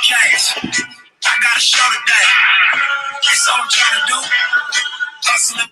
cash. I got a show today. That's all I'm trying to do. Hustling.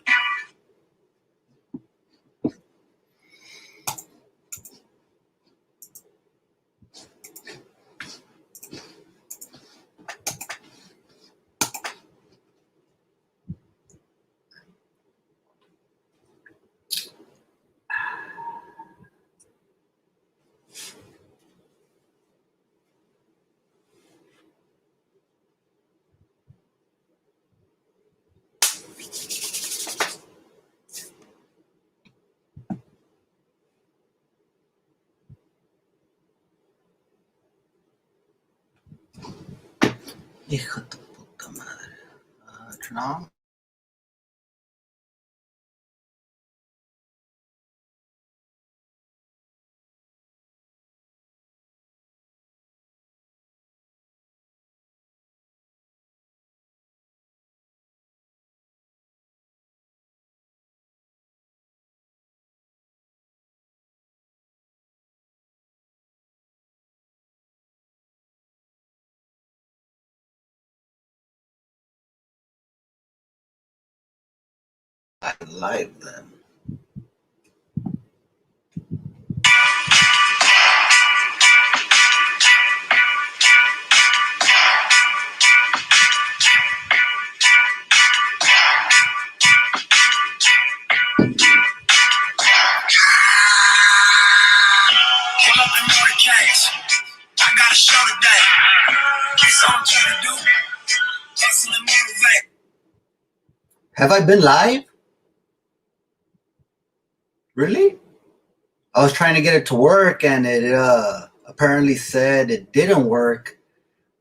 Hijo de tu puta madre. Turn on. I live them. Pull up and more cash. I got a show today. That's all I'm trying to do. Hustle and motivate. Have I been live? Really? I was trying to get it to work and it apparently said it didn't work,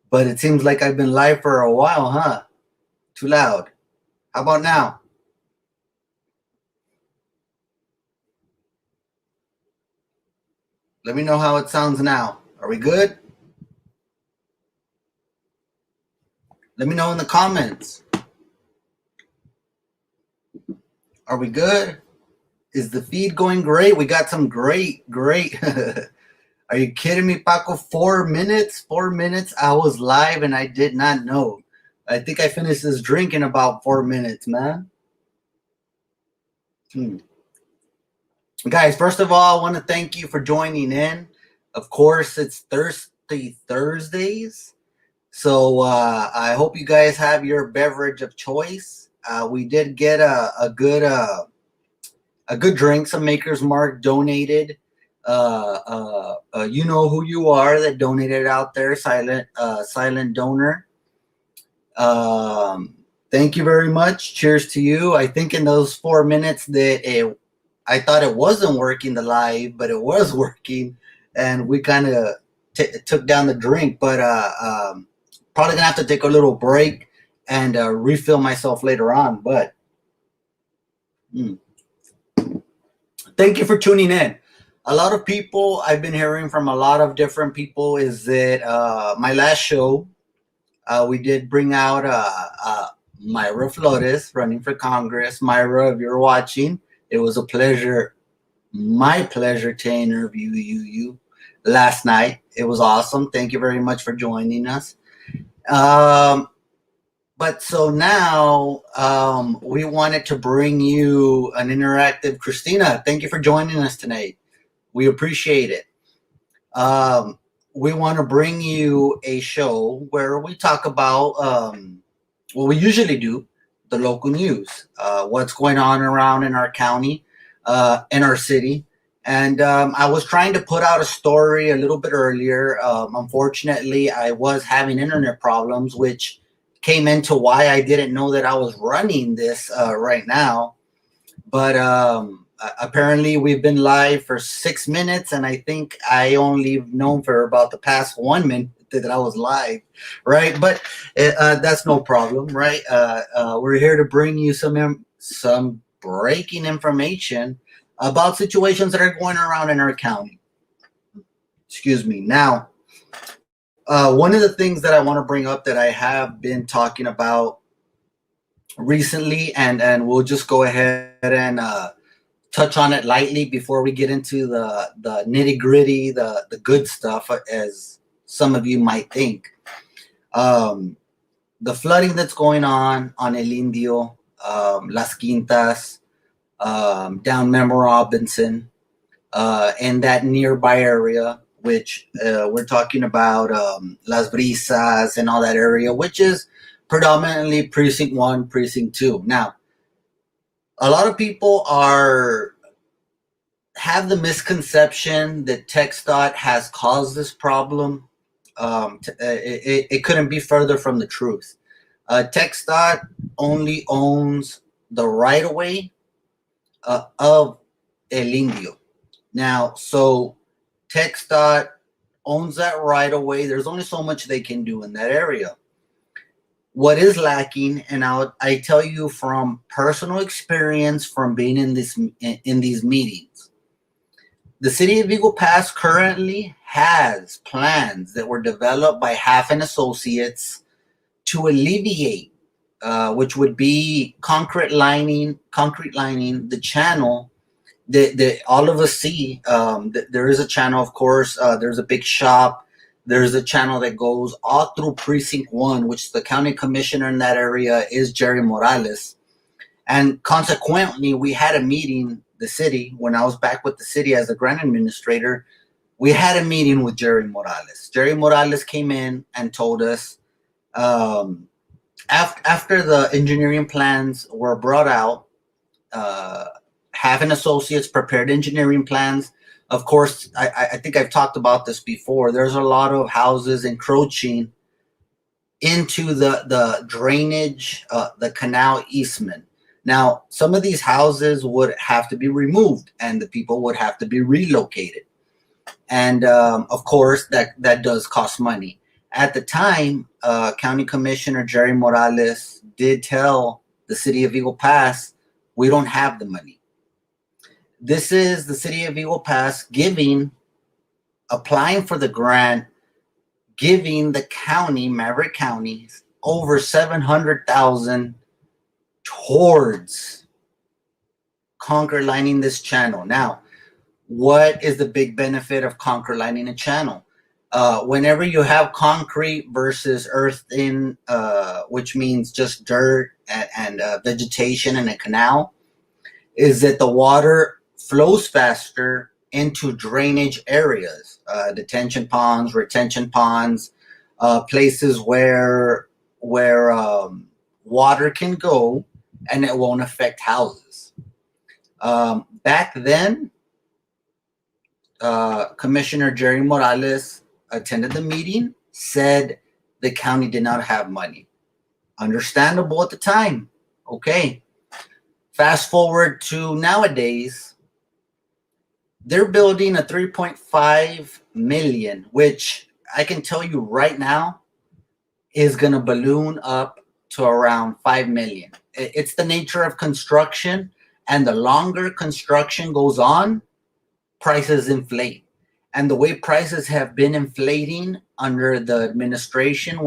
but it seems like I've been live for a while, huh? Too loud. How about now? Let me know how it sounds now. Are we good? Let me know in the comments. Are we good? Is the feed going great? We got some great. Are you kidding me, Paco? 4 minutes? 4 minutes? I was live and I did not know. I think I finished this drink in about 4 minutes, man. Guys, first of all, I want to thank you for joining in. Of course, it's Thirsty Thursdays. So I hope you guys have your beverage of choice. We did get a good drink. Some Maker's Mark donated. You know who you are that donated out there, silent donor. Thank you very much. Cheers to you. I think in those 4 minutes that I thought it wasn't working the live, but it was working, and we kind of took down the drink. But probably gonna have to take a little break and refill myself later on. But thank you for tuning in. A lot of people, I've been hearing from a lot of different people, is that my last show, we did bring out Myra Flores running for Congress. Myra, if you're watching, it was a pleasure, my pleasure, to interview you last night. It was awesome. Thank you very much for joining us. But so now we wanted to bring you an interactive. Christina, thank you for joining us tonight. We appreciate it. We want to bring you a show where we talk about what we usually do, the local news, what's going on around in our county, in our city. And I was trying to put out a story a little bit earlier. Unfortunately, I was having internet problems, which came into why I didn't know that I was running this right now. But apparently we've been live for 6 minutes, and I think I only known for about the past 1 minute that I was live, right? But that's no problem, right? We're here to bring you some breaking information about situations that are going around in our county. Excuse me. Now, one of the things that I want to bring up that I have been talking about recently, and we'll just go ahead and touch on it lightly before we get into the nitty gritty, the good stuff, as some of you might think. Um, the flooding that's going on El Indio, Las Quintas, down Memo Robinson, and that nearby area, which we're talking about Las Brisas and all that area, which is predominantly Precinct 1, Precinct 2. Now, a lot of people have the misconception that TxDOT has caused this problem. It couldn't be further from the truth. TxDOT only owns the right of way of El Indio. Now, so TxDOT owns that right of way. There's only so much they can do in that area. What is lacking, and I tell you from personal experience from being in these meetings, the city of Eagle Pass currently has plans that were developed by Half and Associates to alleviate, which would be concrete lining the channel that all of us see. There is a channel, of course. There's a big shop. There's a channel that goes all through Precinct 1, which the county commissioner in that area is Jerry Morales. And consequently, we had a meeting, the city, when I was back with the city as the grant administrator, we had a meeting with Jerry Morales. Jerry Morales came in and told us, after the engineering plans were brought out, Half and Associates prepared engineering plans. Of course, I think I've talked about this before. There's a lot of houses encroaching into the drainage, the canal easement. Now, some of these houses would have to be removed, and the people would have to be relocated. And of course, that does cost money. At the time, County Commissioner Jerry Morales did tell the city of Eagle Pass, we don't have the money. This is the city of Eagle Pass applying for the grant, giving the county, Maverick County, over $700,000 towards concrete lining this channel. Now, what is the big benefit of concrete lining a channel? Whenever you have concrete versus earth in, which means just dirt and vegetation in a canal, is that the water flows faster into drainage areas, detention ponds, retention ponds, places where water can go and it won't affect houses. Back then, Commissioner Jerry Morales attended the meeting, said the county did not have money. Understandable at the time. Okay. Fast forward to nowadays, they're building a 3.5 million, which I can tell you right now is going to balloon up to around 5 million. It's the nature of construction, and the longer construction goes on, prices inflate. And the way prices have been inflating under the administration,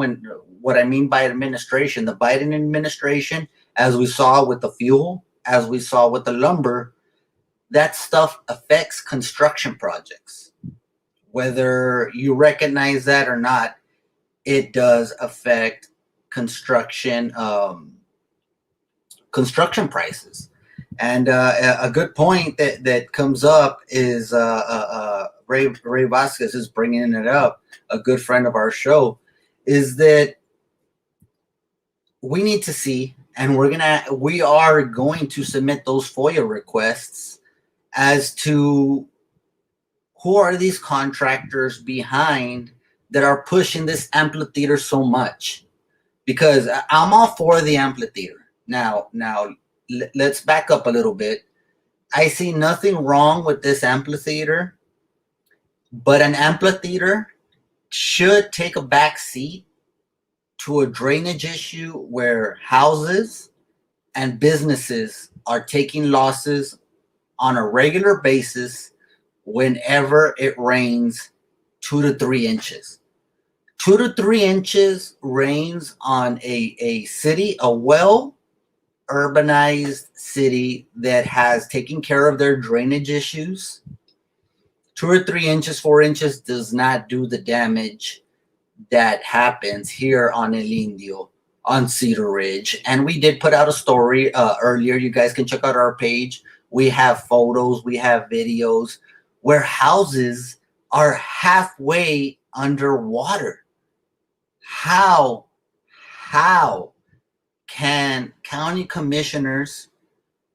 what I mean by administration, the Biden administration, as we saw with the fuel, as we saw with the lumber, that stuff affects construction projects. Whether you recognize that or not, it does affect construction prices. And a good point that comes up is Ray Vasquez is bringing it up, a good friend of our show, is that we need to see, and we are going to submit those FOIA requests as to who are these contractors behind that are pushing this amphitheater so much. Because I'm all for the amphitheater. Now, let's back up a little bit. I see nothing wrong with this amphitheater, but an amphitheater should take a back seat to a drainage issue where houses and businesses are taking losses on a regular basis whenever it rains 2 to 3 inches. 2 to 3 inches rains on a city, a well-urbanized city that has taken care of their drainage issues. 2 or 3 inches, 4 inches does not do the damage that happens here on El Indio, on Cedar Ridge. And we did put out a story earlier. You guys can check out our page. We have photos, we have videos where houses are halfway underwater. How, how can county commissioners,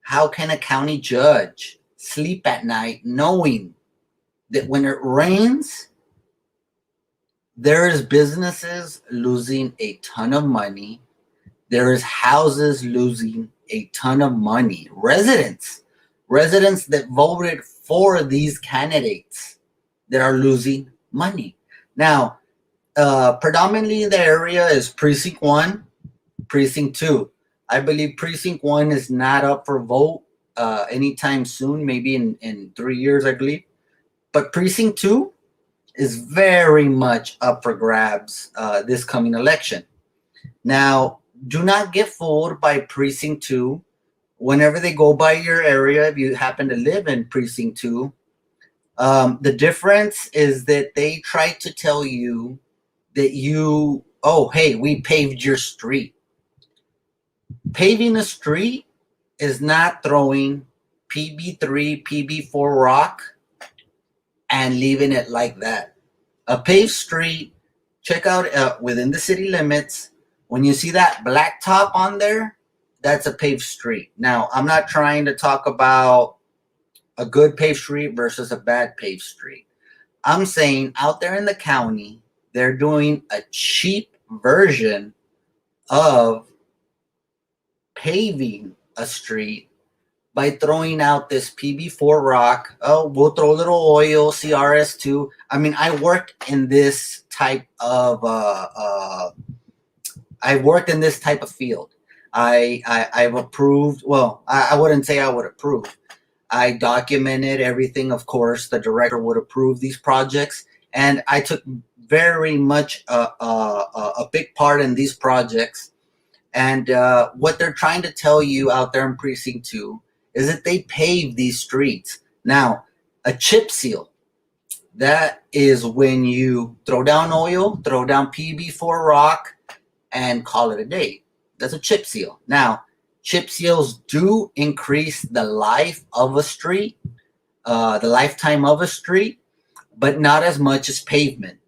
how can a county judge sleep at night knowing that when it rains, there is businesses losing a ton of money. There is houses losing a ton of money. Residents that voted for these candidates that are losing money. Now, predominantly the area is Precinct 1, Precinct 2. I believe Precinct 1 is not up for vote anytime soon, maybe in 3 years, I believe. But Precinct 2 is very much up for grabs this coming election. Now, do not get fooled by Precinct 2. Whenever they go by your area, if you happen to live in Precinct 2, the difference is that they try to tell you that oh, hey, we paved your street. Paving a street is not throwing PB3, PB4 rock and leaving it like that. A paved street, check out within the city limits. When you see that black top on there, that's a paved street. Now, I'm not trying to talk about a good paved street versus a bad paved street. I'm saying out there in the county, they're doing a cheap version of paving a street by throwing out this PB4 rock. Oh, we'll throw a little oil, CRS2. I mean, I worked in this type of field. I've approved. Well, I wouldn't say I would approve. I documented everything. Of course, the director would approve these projects, and I took very much a big part in these projects. And what they're trying to tell you out there in Precinct 2 is that they pave these streets. Now, a chip seal, that is when you throw down oil, throw down PB4 rock, and call it a day. That's a chip seal. Now, chip seals do increase the life of a street, the lifetime of a street, but not as much as pavement.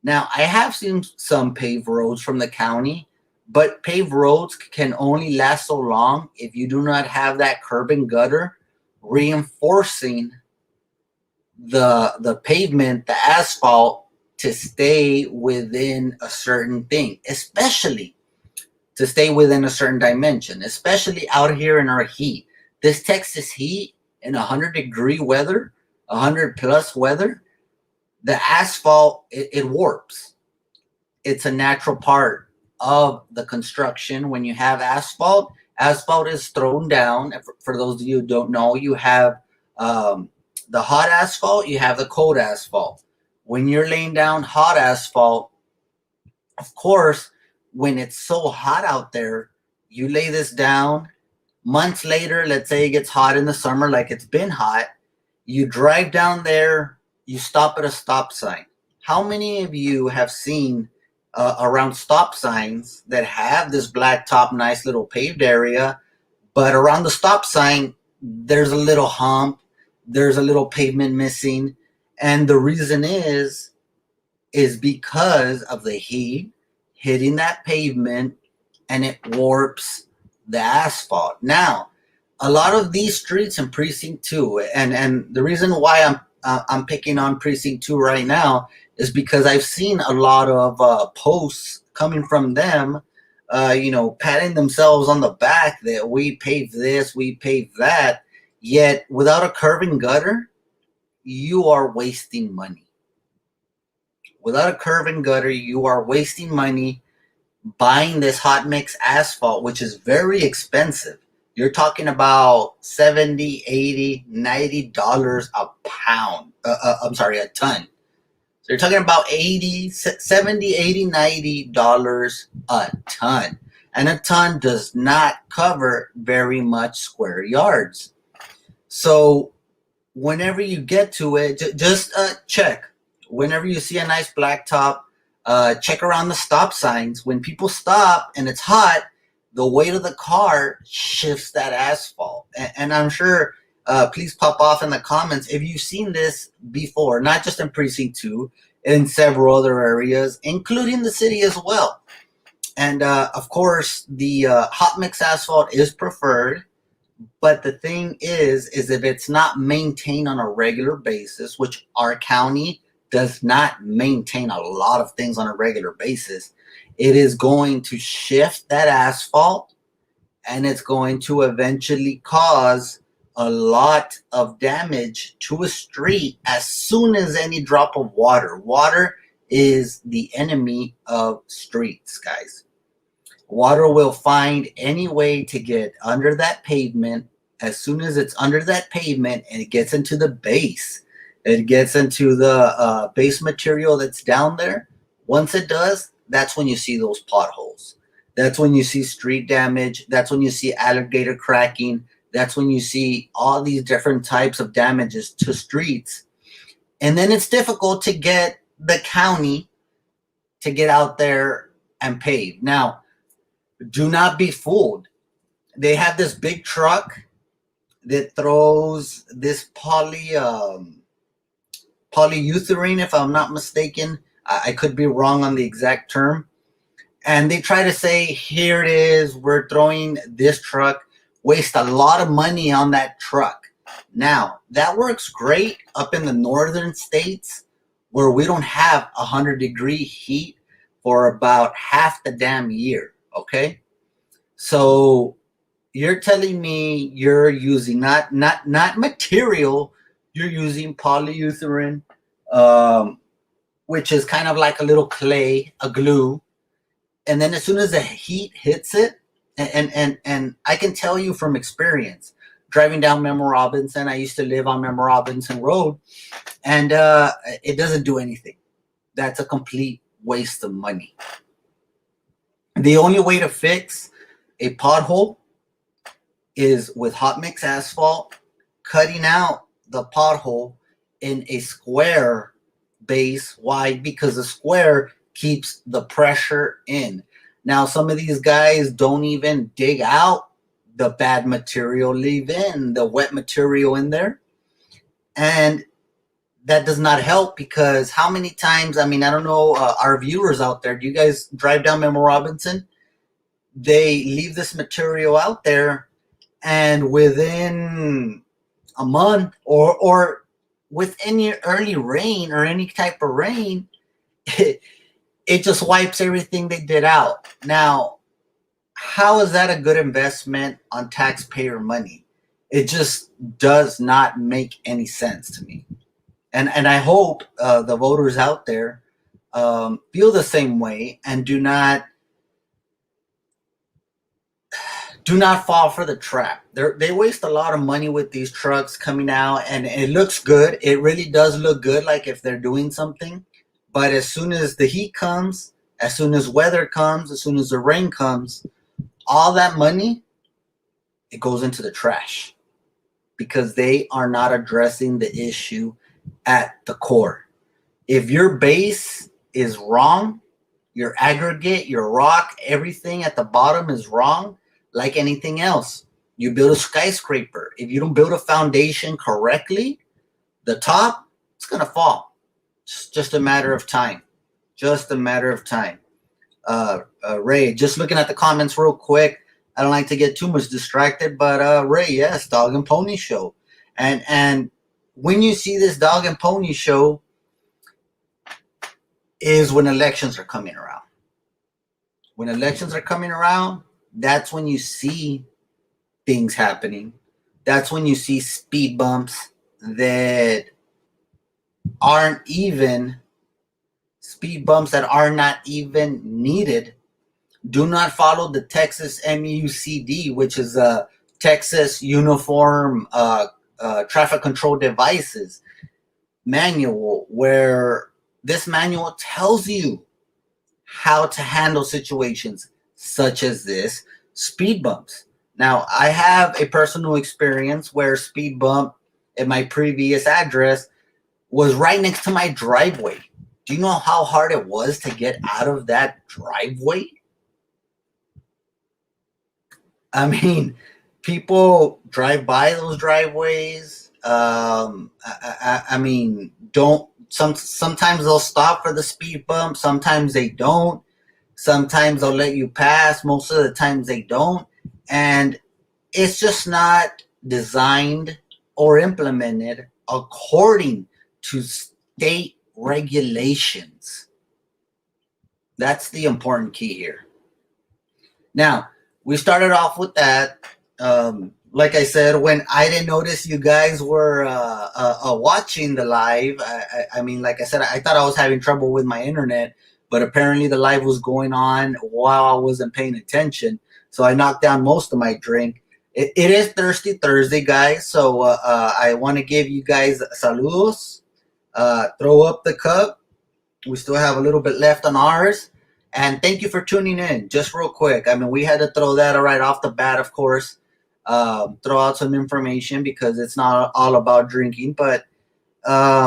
Now, I have seen some paved roads from the county, but paved roads can only last so long if you do not have that curb and gutter reinforcing the pavement, the asphalt, to stay within a certain thing, especially to stay within a certain dimension, especially out here in our heat. This Texas heat in 100-degree weather, 100+ weather, the asphalt, it warps. It's a natural part of the construction. When you have asphalt is thrown down. For those of you who don't know, you have the hot asphalt, you have the cold asphalt. When you're laying down hot asphalt, of course, when it's so hot out there, you lay this down. Months later, let's say it gets hot in the summer, like it's been hot, you drive down there, you stop at a stop sign. How many of you have seen around stop signs that have this black top, nice little paved area, but around the stop sign, there's a little hump, there's a little pavement missing, and the reason is because of the heat hitting that pavement, and it warps the asphalt. Now, a lot of these streets in Precinct 2, and the reason why I'm picking on Precinct 2 right now is because I've seen a lot of posts coming from them, patting themselves on the back that we paved this, we paved that. Yet, without a curb and gutter, you are wasting money. Without a curb and gutter, you are wasting money buying this hot mix asphalt, which is very expensive. You're talking about $70, $80, $90 a pound. A ton. So you're talking about $70, $80, $90 a ton. And a ton does not cover very much square yards. So whenever you get to it, just check. Whenever you see a nice blacktop, Check around the stop signs. When people stop and it's hot, the weight of the car shifts that asphalt. And I'm sure, please pop off in the comments if you've seen this before, not just in Precinct 2, in several other areas, including the city as well. And of course, the hot mix asphalt is preferred. But the thing is if it's not maintained on a regular basis, which our county does not maintain a lot of things on a regular basis, it is going to shift that asphalt, and it's going to eventually cause a lot of damage to a street as soon as any drop of water. Water is the enemy of streets, guys. Water will find any way to get under that pavement. As soon as it's under that pavement and it gets into the base, it gets into the base material that's down there. Once it does, that's when you see those potholes. That's when you see street damage. That's when you see alligator cracking. That's when you see all these different types of damages to streets. And then it's difficult to get the county to get out there and pave. Now, do not be fooled. They have this big truck that throws this polyurethane, if I'm not mistaken. I could be wrong on the exact term. And they try to say, here it is, we're throwing this truck, waste a lot of money on that truck. Now, that works great up in the northern states where we don't have 100-degree heat for about half the damn year. Okay, so you're telling me you're using not material, you're using polyurethane, which is kind of like a little clay, a glue, and then as soon as the heat hits it, and I can tell you from experience, driving down Memo Robinson, I used to live on Memo Robinson Road, and it doesn't do anything. That's a complete waste of money. The only way to fix a pothole is with hot mix asphalt, cutting out the pothole in a square base. Why? Because the square keeps the pressure in. Now, some of these guys don't even dig out the bad material, leave in the wet material in there. And that does not help, because how many times, I mean, I don't know, our viewers out there, do you guys drive down Memo Robinson? They leave this material out there, and within a month or with any early rain or any type of rain, it just wipes everything they did out. Now, how is that a good investment on taxpayer money? It just does not make any sense to me. And I hope the voters out there feel the same way and do not fall for the trap. They waste a lot of money with these trucks coming out, and it looks good. It really does look good, like if they're doing something. But as soon as the heat comes, as soon as weather comes, as soon as the rain comes, all that money, it goes into the trash, because they are not addressing the issue at the core. If your base is wrong, your aggregate, your rock, everything at the bottom is wrong, like anything else. You build a skyscraper. If you don't build a foundation correctly, the top, it's going to fall. It's just a matter of time. Just a matter of time. Ray, just looking at the comments real quick. I don't like to get too much distracted, but Ray, yes, Dog and Pony Show. And when you see this Dog and Pony Show is when elections are coming around. When elections are coming around, that's when you see things happening. That's when you see speed bumps that are not even needed. Do not follow the Texas MUCD, which is a Texas Uniform Traffic Control Devices manual, where this manual tells you how to handle situations such as this, speed bumps. Now, I have a personal experience where a speed bump at my previous address was right next to my driveway. Do you know how hard it was to get out of that driveway? I mean, people drive by those driveways. I mean, don't sometimes they'll stop for the speed bump. Sometimes they don't. Sometimes they'll let you pass. Most of the times they don't, and it's just not designed or implemented according to state regulations. That's the important key here. Now, we started off with that. Like I said, when I didn't notice you guys were watching the live, I mean, like I said, I thought I was having trouble with my internet, but apparently the live was going on while I wasn't paying attention. So I knocked down most of my drink. It is Thirsty Thursday, guys. So I want to give you guys saludos. Throw up the cup. We still have a little bit left on ours. And thank you for tuning in. Just real quick. I mean, we had to throw that right off the bat, of course. Throw out some information because it's not all about drinking. But I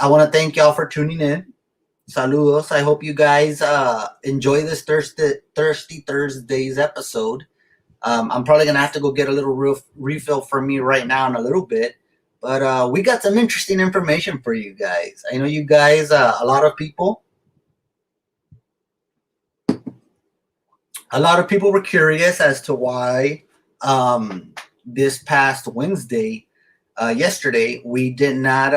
want to thank y'all for tuning in. Saludos. I hope you guys enjoy this Thirsty Thursdays episode. I'm probably going to have to go get a little refill for me right now in a little bit. But we got some interesting information for you guys. I know you guys, a lot of people were curious as to why this past Wednesday, yesterday, we did not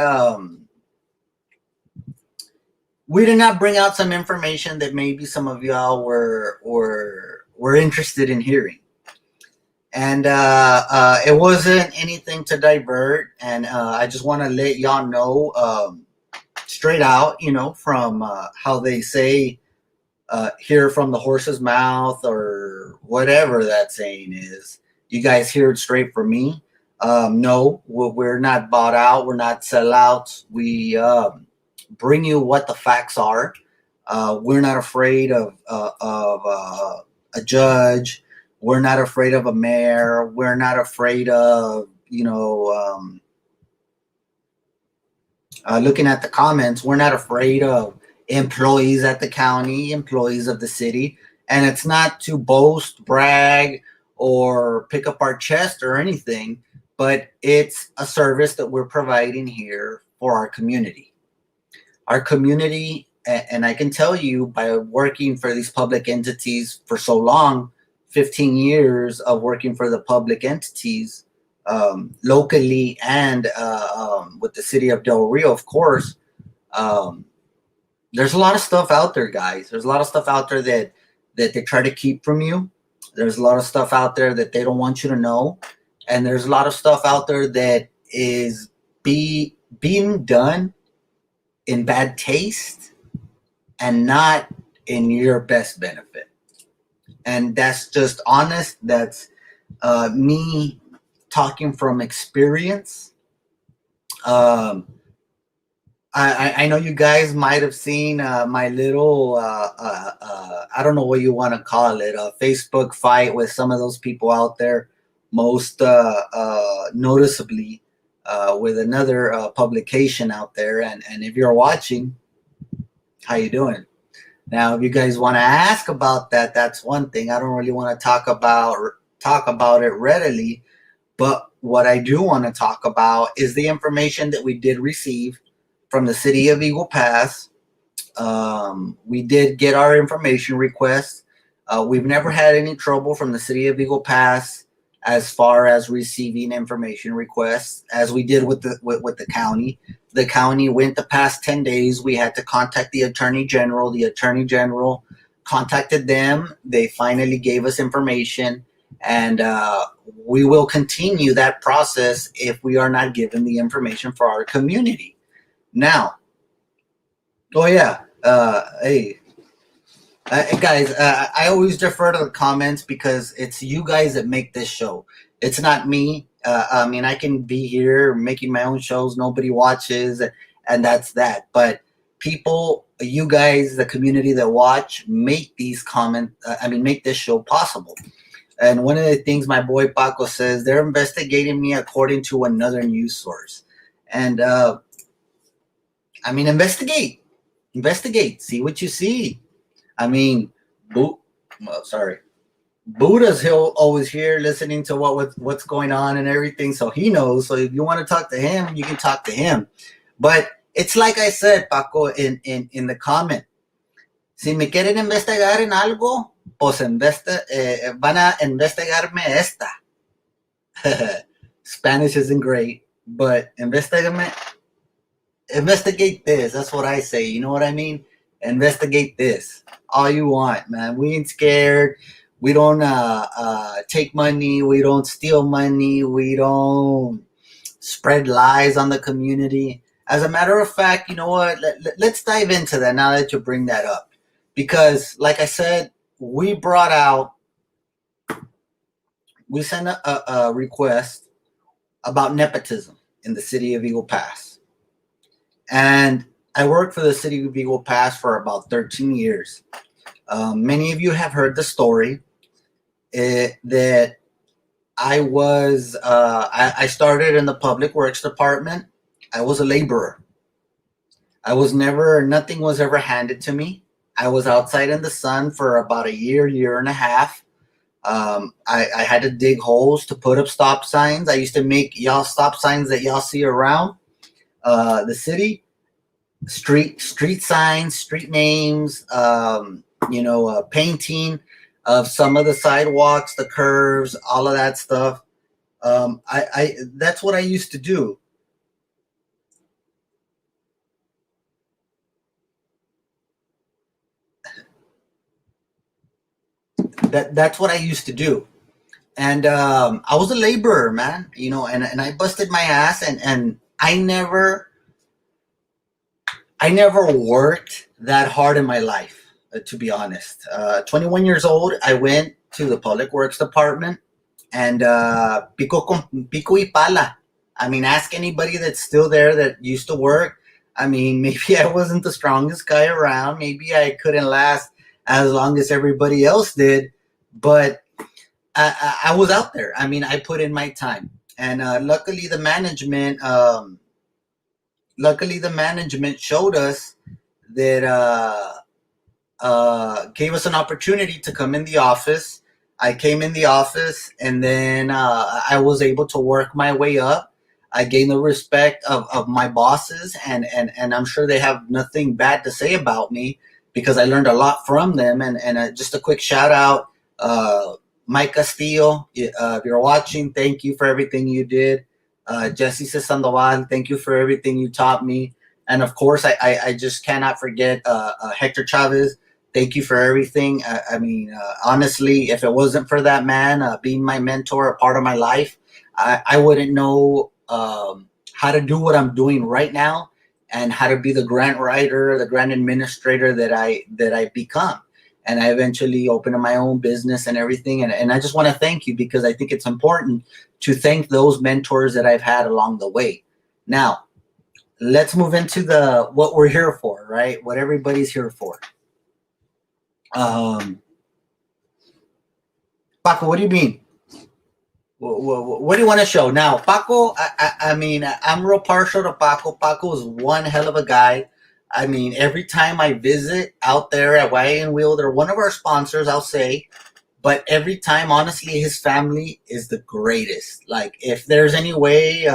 bring out some information that maybe some of y'all were interested in hearing. And it wasn't anything to divert, and I just want to let y'all know straight out, from how they say, hear from the horse's mouth, or whatever that saying is. You guys hear it straight from me. No, we're not bought out. We're not sellouts. We bring you what the facts are. We're not afraid of a judge. We're not afraid of a mayor. We're not afraid of, looking at the comments. We're not afraid of employees at the county, employees of the city. And it's not to boast, brag, or pick up our chest or anything, but it's a service that we're providing here for our community. Our community, and I can tell you by working for these public entities for so long, 15 years of working for the public entities, locally and with the city of Del Rio, of course. There's a lot of stuff out there, guys. There's a lot of stuff out there that they try to keep from you. There's a lot of stuff out there that they don't want you to know. And there's a lot of stuff out there that is being done in bad taste and not in your best benefit. And that's just honest. That's me talking from experience. I know you guys might have seen my little, I don't know what you want to call it, a Facebook fight with some of those people out there, most noticeably with another publication out there. And if you're watching, how you doing? Now, if you guys want to ask about that, that's one thing. I don't really want to talk about it readily, but what I do want to talk about is the information that we did receive from the city of Eagle Pass. We did get our information request. We've never had any trouble from the city of Eagle Pass as far as receiving information requests, as we did with the county. The county went the past 10 days. We had to contact the Attorney General. The Attorney General contacted them. They finally gave us information, and we will continue that process if we are not given the information for our community. Now, hey, guys, I always defer to the comments because it's you guys that make this show. It's not me. I mean, I can be here making my own shows. Nobody watches, and that's that. But people, you guys, the community that watch, make these comments. Make this show possible. And one of the things my boy Paco says, they're investigating me according to another news source. And investigate. Investigate, see what you see. I mean, sorry, Buddha's he'll always here listening to what's going on and everything, so he knows. So if you want to talk to him, you can talk to him. But it's like I said, Paco, in the comment. Si me quieren investigar en algo, pues van a investigarme esta. Spanish isn't great, but investigate this. That's what I say. You know what I mean? Investigate this. All you want, man. We ain't scared. We don't take money. We don't steal money. We don't spread lies on the community. As a matter of fact, you know what? Let's dive into that now that you bring that up. Because, like I said, we sent a request about nepotism in the city of Eagle Pass. And I worked for the city of Eagle Pass for about 13 years. Many of you have heard the story that I started in the public works department. I was a laborer. Nothing was ever handed to me. I was outside in the sun for about a year and a half. I had to dig holes to put up stop signs. I used to make y'all stop signs that y'all see around the city, street signs, street names, painting of some of the sidewalks, the curves, all of that stuff. That's what I used to do. That's what I used to do. And I was a laborer, man, and I busted my ass, and I never worked that hard in my life, to be honest. 21 years old, I went to the public works department, and pico y pala. I mean, ask anybody that's still there that used to work. I mean, maybe I wasn't the strongest guy around. Maybe I couldn't last as long as everybody else did, but I was out there. I mean, I put in my time, and luckily the management showed us that gave us an opportunity to come in the office. I came in the office, and then I was able to work my way up. I gained the respect of my bosses, and I'm sure they have nothing bad to say about me because I learned a lot from them. And just a quick shout out, Mike Castillo, if you're watching, thank you for everything you did. Jesse Sandoval, thank you for everything you taught me. And of course, I just cannot forget Hector Chavez. Thank you for everything. Honestly, if it wasn't for that man being my mentor, a part of my life, I wouldn't know how to do what I'm doing right now and how to be the grant writer, the grant administrator that I become. And I eventually opened my own business and everything. And I just want to thank you because I think it's important to thank those mentors that I've had along the way. Now, let's move into what we're here for, right? What everybody's here for. Paco, what do you mean? What do you want to show? Now, Paco, I'm real partial to Paco. Paco is one hell of a guy. I mean, every time I visit out there at Wagon Wheel, they're one of our sponsors, I'll say. But every time, honestly, his family is the greatest. Like, if there's any way,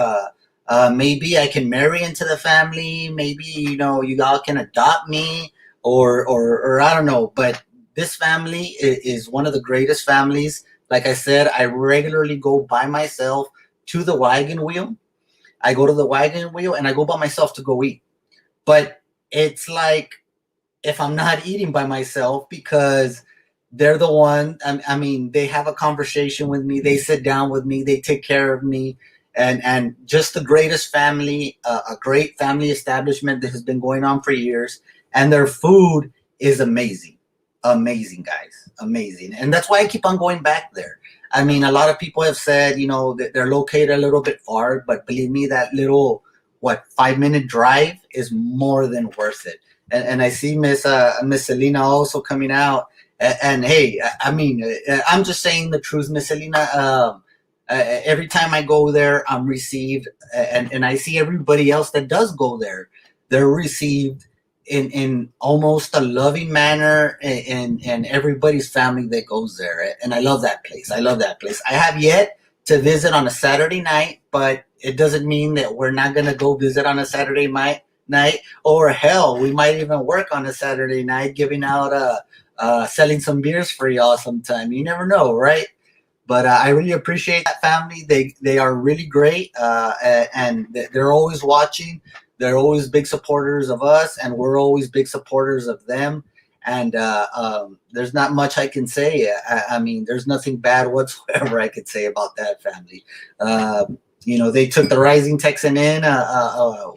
maybe I can marry into the family. Maybe, you all can adopt me or I don't know. But this family is one of the greatest families. Like I said, I regularly go by myself to the Wagon Wheel. I go to the Wagon Wheel and I go by myself to go eat. But it's like if I'm not eating by myself because they're the one, they have a conversation with me. They sit down with me. They take care of me. And just the greatest family, a great family establishment that has been going on for years. And their food is amazing. Amazing, guys. Amazing. And that's why I keep on going back there. I mean, a lot of people have said, that they're located a little bit far, but believe me, that little 5-minute drive is more than worth it. And I see Miss Selena also coming out. And hey, I'm just saying the truth, Miss Selena. Every time I go there, I'm received, and I see everybody else that does go there. They're received in almost a loving manner, and everybody's family that goes there. And I love that place. I love that place. I have yet to visit on a Saturday night, but it doesn't mean that we're not going to go visit on a Saturday night. Or hell, we might even work on a Saturday night, giving out selling some beers for y'all sometime. You never know, right? But I really appreciate that family. They are really great, and they're always watching. They're always big supporters of us, and we're always big supporters of them. And there's not much I can say. I mean, there's nothing bad whatsoever I could say about that family. They took the Rising Texan in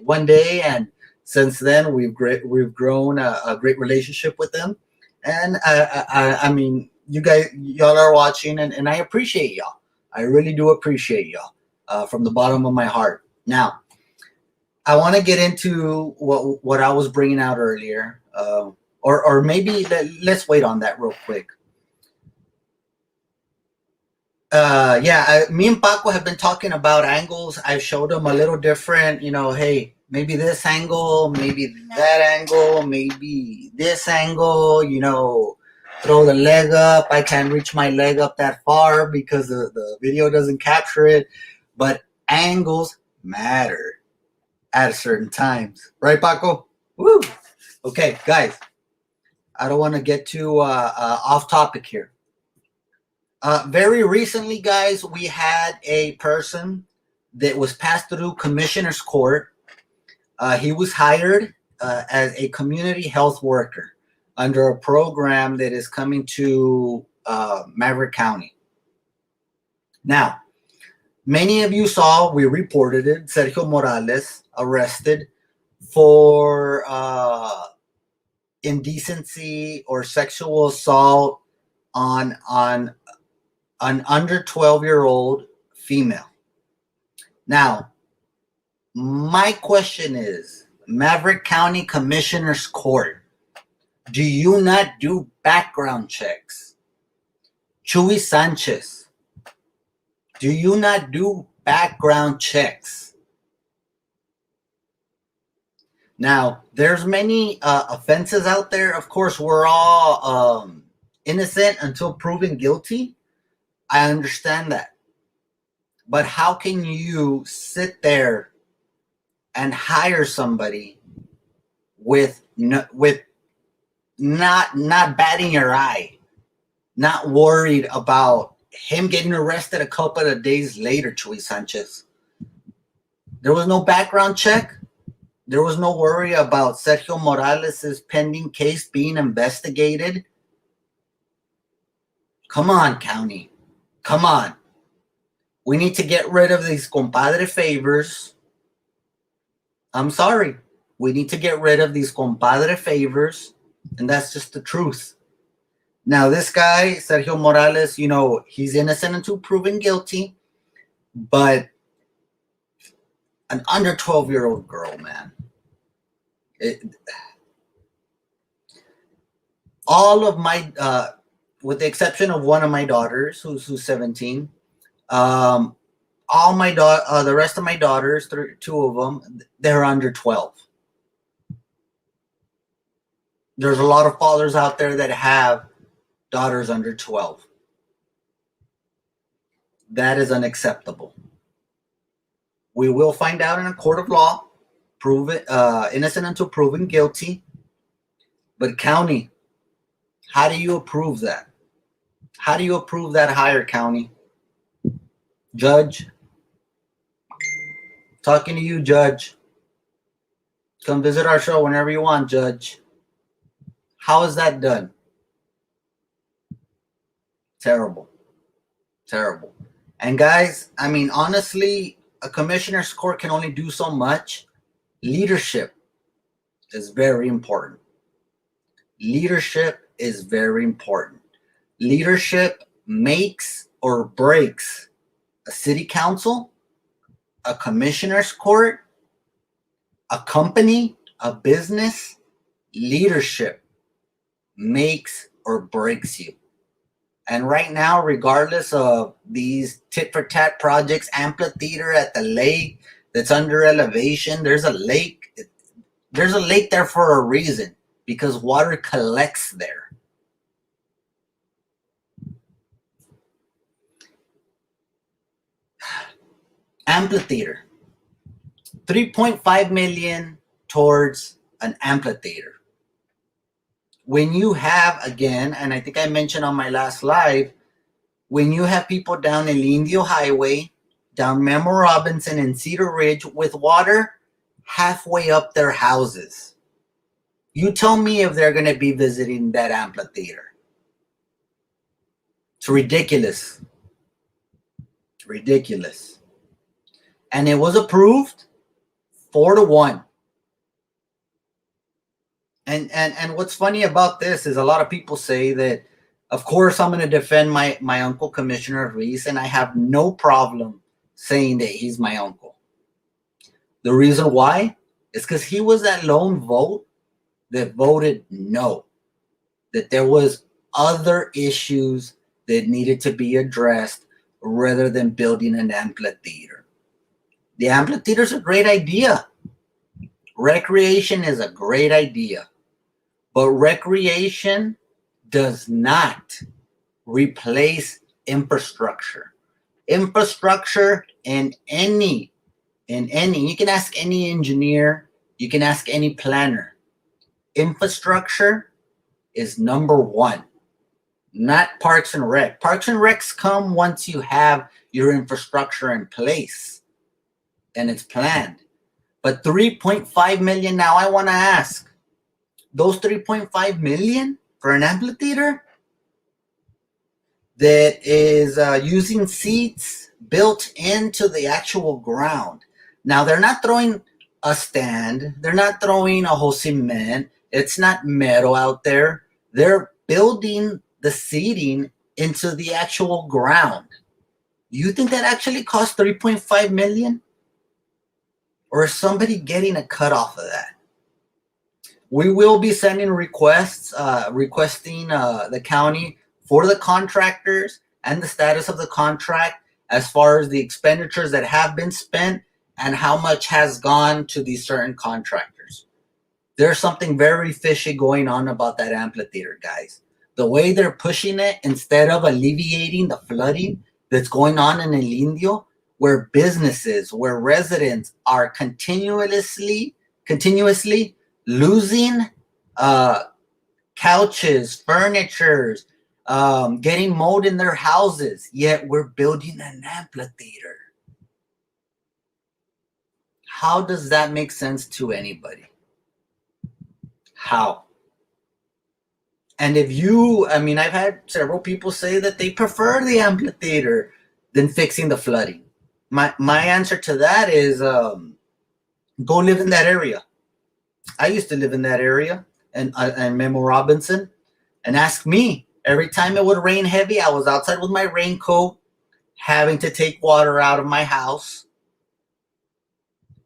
one day, and since then we've grown a great relationship with them. And I mean, y'all are watching, and I appreciate y'all. I really do appreciate y'all from the bottom of my heart. Now, I want to get into what I was bringing out earlier, or maybe let's wait on that real quick. Me and Paco have been talking about angles. I've showed him a little different, hey, maybe this angle, maybe that angle, maybe this angle, throw the leg up. I can't reach my leg up that far because the video doesn't capture it. But angles matter at certain times. Right, Paco? Woo! Okay, guys, I don't want to get too off topic here. Very recently, guys, we had a person that was passed through commissioner's court. He was hired as a community health worker under a program that is coming to Maverick County. Now, many of you saw, we reported it, Sergio Morales arrested for indecency or sexual assault on an under 12-year-old female. Now, my question is, Maverick County Commissioner's Court, do you not do background checks? Chuy Sanchez, do you not do background checks? Now, there's many offenses out there. Of course, we're all innocent until proven guilty. I understand that. But how can you sit there and hire somebody with not batting your eye, not worried about him getting arrested a couple of days later, Chuy Sanchez? There was no background check. There was no worry about Sergio Morales' pending case being investigated. Come on, county. Come on. We need to get rid of these compadre favors. I'm sorry. We need to get rid of these compadre favors. And that's just the truth. Now, this guy, Sergio Morales, he's innocent until proven guilty. But an under 12-year-old girl, man. All of my, with the exception of one of my daughters, who's 17, the rest of my daughters, two of them, they're under 12. There's a lot of fathers out there that have daughters under 12. That is unacceptable. We will find out in a court of law, prove it innocent until proven guilty. But county, how do you approve that? How do you approve that hire, county? Judge, talking to you, Judge. Come visit our show whenever you want, Judge. How is that done? Terrible. Terrible. And guys, I mean, honestly, a commissioner's court can only do so much. Leadership is very important. Leadership is very important. Leadership makes or breaks a city council, a commissioner's court, a company, a business. Leadership makes or breaks you. And right now, regardless of these tit-for-tat projects, amphitheater at the lake that's under elevation, there's a lake. There's a lake there for a reason, because water collects there. Amphitheater. 3.5 million towards an amphitheater. When you have, again, and I think I mentioned on my last live, when you have people down in Indio Highway, down Memo Robinson and Cedar Ridge with water halfway up their houses, you tell me if they're going to be visiting that amphitheater. It's ridiculous. Ridiculous. And it was approved 4-1. And what's funny about this is a lot of people say that, of course, I'm going to defend my uncle, Commissioner Ruiz, and I have no problem saying that he's my uncle. The reason why is because he was that lone vote that voted no, that there was other issues that needed to be addressed rather than building an amphitheater. The amphitheater is a great idea. Recreation is a great idea. But recreation does not replace infrastructure. Infrastructure in any, you can ask any engineer, you can ask any planner. Infrastructure is number one, not Parks and Rec. Parks and Recs come once you have your infrastructure in place and it's planned. But 3.5 million, now I want to ask, those 3.5 million for an amphitheater that is using seats built into the actual ground. Now, they're not throwing a stand. They're not throwing a whole cement. It's not metal out there. They're building the seating into the actual ground. You think that actually cost 3.5 million? Or is somebody getting a cut off of that? We will be sending requests, requesting the county for the contractors and the status of the contract as far as the expenditures that have been spent and how much has gone to these certain contractors. There's something very fishy going on about that amphitheater, guys. The way they're pushing it, instead of alleviating the flooding that's going on in El Indio, where businesses, where residents are continuously losing couches, furnitures, getting mold in their houses, yet we're building an amphitheater. How does that make sense to anybody? How? And if you, I mean, I've had several people say that they prefer the amphitheater than fixing the flooding. My answer to that is go live in that area. I used to live in that area and Memo Robinson, and ask me, every time it would rain heavy, I was outside with my raincoat, having to take water out of my house.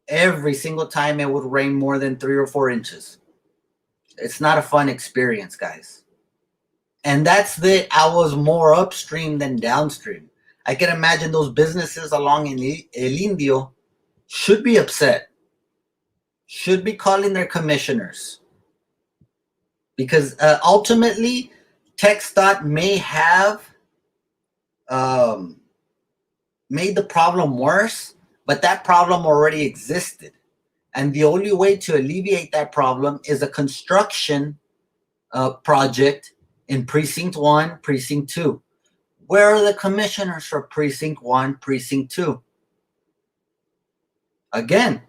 Every single time it would rain more than 3 or 4 inches. It's not a fun experience, guys. And that's that I was more upstream than downstream. I can imagine those businesses along in El Indio should be upset, should be calling their commissioners. Because ultimately, TxDOT may have made the problem worse, but that problem already existed. And the only way to alleviate that problem is a construction project in Precinct 1, Precinct 2. Where are the commissioners for Precinct 1, Precinct 2? Again,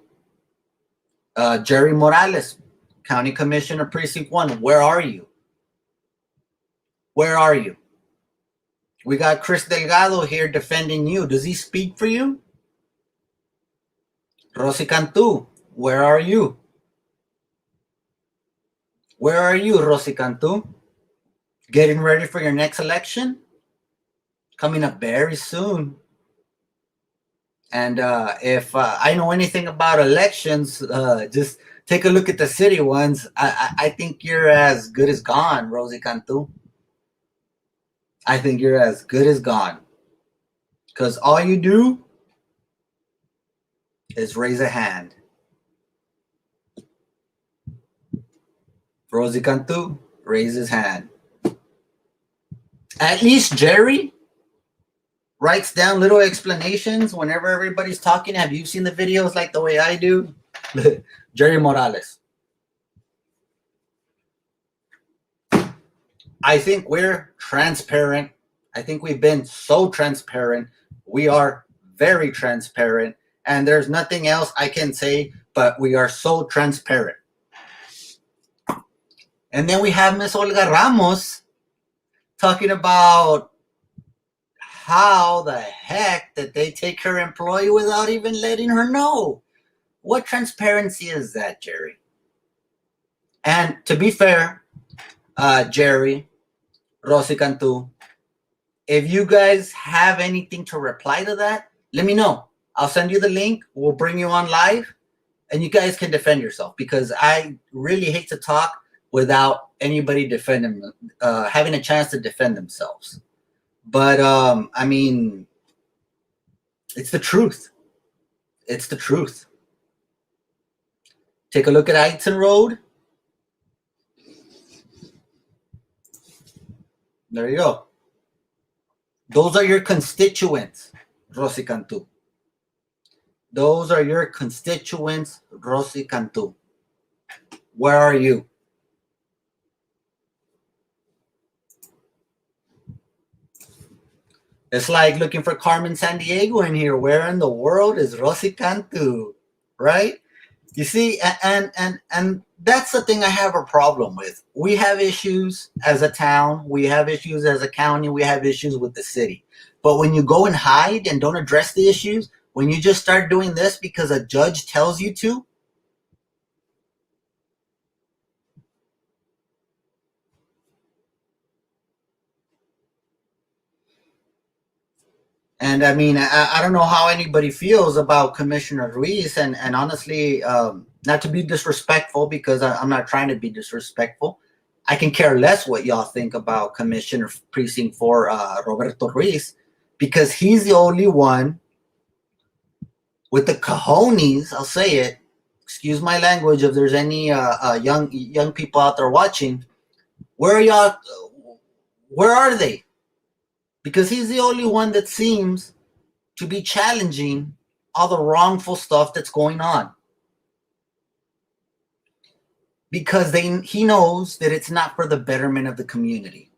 Jerry Morales, County Commissioner, Precinct 1, where are you? Where are you? We got Chris Delgado here defending you. Does he speak for you? Rosy Cantu, where are you? Where are you, Rosy Cantu? Getting ready for your next election? Coming up very soon. And if I know anything about elections, just take a look at the city ones. I think you're as good as gone, Rosy Cantu. I think you're as good as gone. Because all you do is raise a hand. Rosie Cantu raised his hand. At least Jerry writes down little explanations whenever everybody's talking. Have you seen the videos like the way I do? Jerry Morales. I think we're transparent. I think we've been so transparent. We are very transparent. And there's nothing else I can say, but we are so transparent. And then we have Miss Olga Ramos talking about how the heck did they take her employee without even letting her know? What transparency is that, Jerry? And to be fair, Jerry, Rosie Cantu, if you guys have anything to reply to that, let me know. I'll send you the link. We'll bring you on live, and you guys can defend yourself, because I really hate to talk without anybody defending, having a chance to defend themselves. But I mean, it's the truth. It's the truth. Take a look at Eighton Road. There you go. Those are your constituents, Rosie Cantu. Those are your constituents, Rosie Cantu. Where are you? It's like looking for Carmen Sandiego in here. Where in the world is Rosie Cantu? Right? You see, and that's the thing I have a problem with. We have issues as a town. We have issues as a county. We have issues with the city. But when you go and hide and don't address the issues, when you just start doing this because a judge tells you to, and I mean, I don't know how anybody feels about Commissioner Ruiz, and honestly, not to be disrespectful, because I'm not trying to be disrespectful. I can care less what y'all think about Commissioner Precinct 4, Roberto Ruiz, because he's the only one with the cojones, I'll say it, excuse my language if there's any young people out there watching, where are y'all, where are they? Because he's the only one that seems to be challenging all the wrongful stuff that's going on. Because he knows that it's not for the betterment of the community.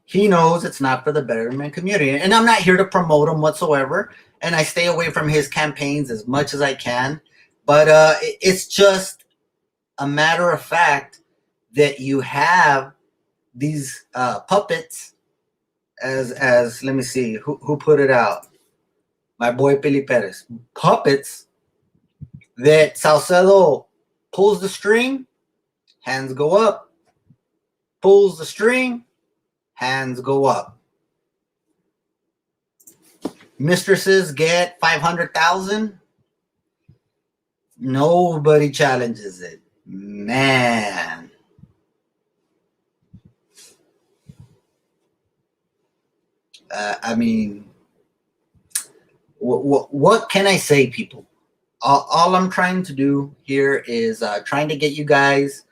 He knows it's not for the betterment community. And I'm not here to promote him whatsoever. And I stay away from his campaigns as much as I can. But it's just a matter of fact that you have these puppets, as let me see, who put it out? My boy Pili Perez. Puppets that Salcedo pulls the string, hands go up. Pulls the string, hands go up. Mistresses get 500,000. Nobody challenges it. Man. I mean, what can I say, people? All I'm trying to do here is trying to get you guys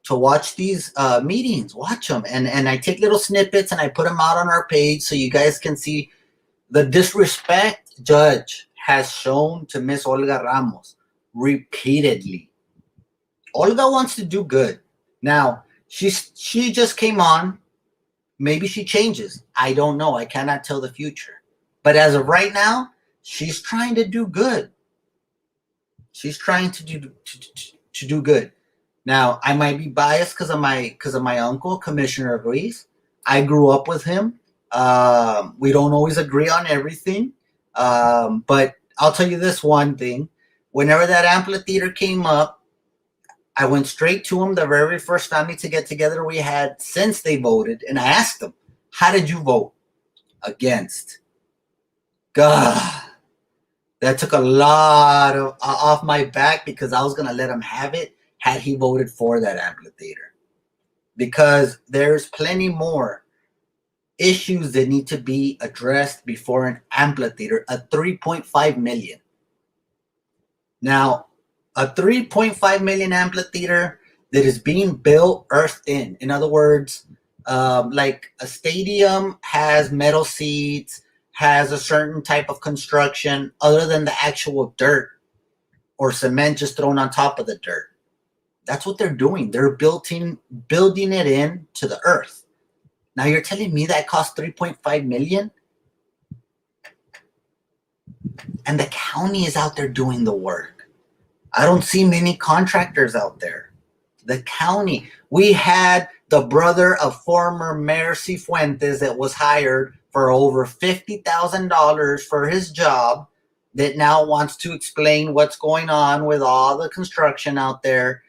to watch these meetings. Watch them. And I take little snippets and I put them out on our page so you guys can see the disrespect judge has shown to Miss Olga Ramos repeatedly. Olga wants to do good. Now, she just came on. Maybe she changes. I don't know. I cannot tell the future. But as of right now, she's trying to do good. She's trying to do good. Now, I might be biased because of my uncle, Commissioner Ruiz. I grew up with him. We don't always agree on everything. But I'll tell you this one thing. Whenever that amphitheater came up, I went straight to him the very first family to get together we had since they voted. And I asked them, how did you vote? Against. God, that took a lot of off my back, because I was going to let him have it had he voted for that amphitheater. Because there's plenty more issues that need to be addressed before an amphitheater, a $3.5 million. Now, A 3.5 million amphitheater that is being built earthed in. In other words, like a stadium has metal seats, has a certain type of construction other than the actual dirt or cement just thrown on top of the dirt. That's what they're doing. They're building it in to the earth. Now you're telling me that cost 3.5 million? And the county is out there doing the work. I don't see many contractors out there. The county. We had the brother of former Mayor Cifuentes that was hired for over $50,000 for his job that now wants to explain what's going on with all the construction out there.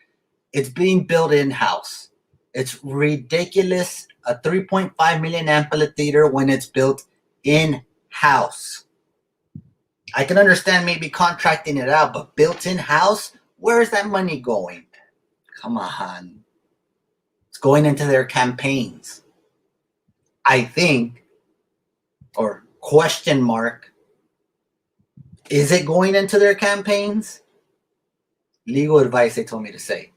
It's being built in-house. It's ridiculous. A 3.5 million amphitheater when it's built in-house. I can understand maybe contracting it out, but built in-house, where is that money going? Come on. It's going into their campaigns. I think, or question mark, is it going into their campaigns? Legal advice, they told me to say.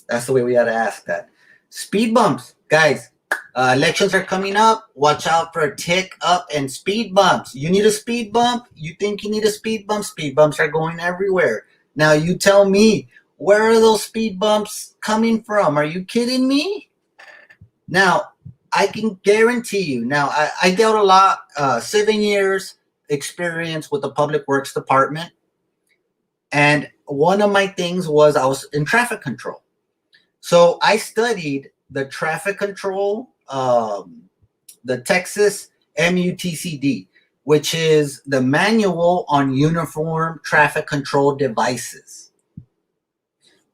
That's the way we got to ask that. Speed bumps. Guys, elections are coming up. Watch out for a tick up and speed bumps. You need a speed bump? You think you need a speed bump? Speed bumps are going everywhere. Now you tell me, where are those speed bumps coming from? Are you kidding me? Now, I can guarantee you. Now, I dealt a lot, 7 years experience with the Public Works Department. And one of my things was I was in traffic control. So I studied the traffic control, the Texas MUTCD, which is the Manual on Uniform Traffic Control Devices.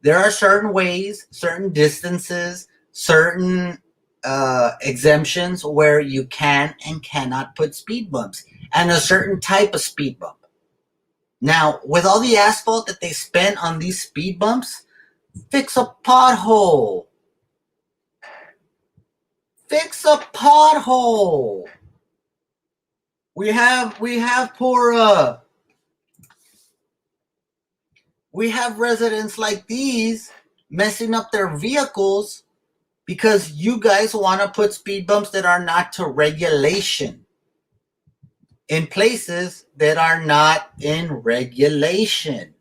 There are certain ways, certain distances, certain exemptions where you can and cannot put speed bumps, and a certain type of speed bump. Now, with all the asphalt that they spent on these speed bumps, fix a pothole. Fix a pothole. We have residents like these messing up their vehicles because you guys want to put speed bumps that are not to regulation in places that are not in regulation.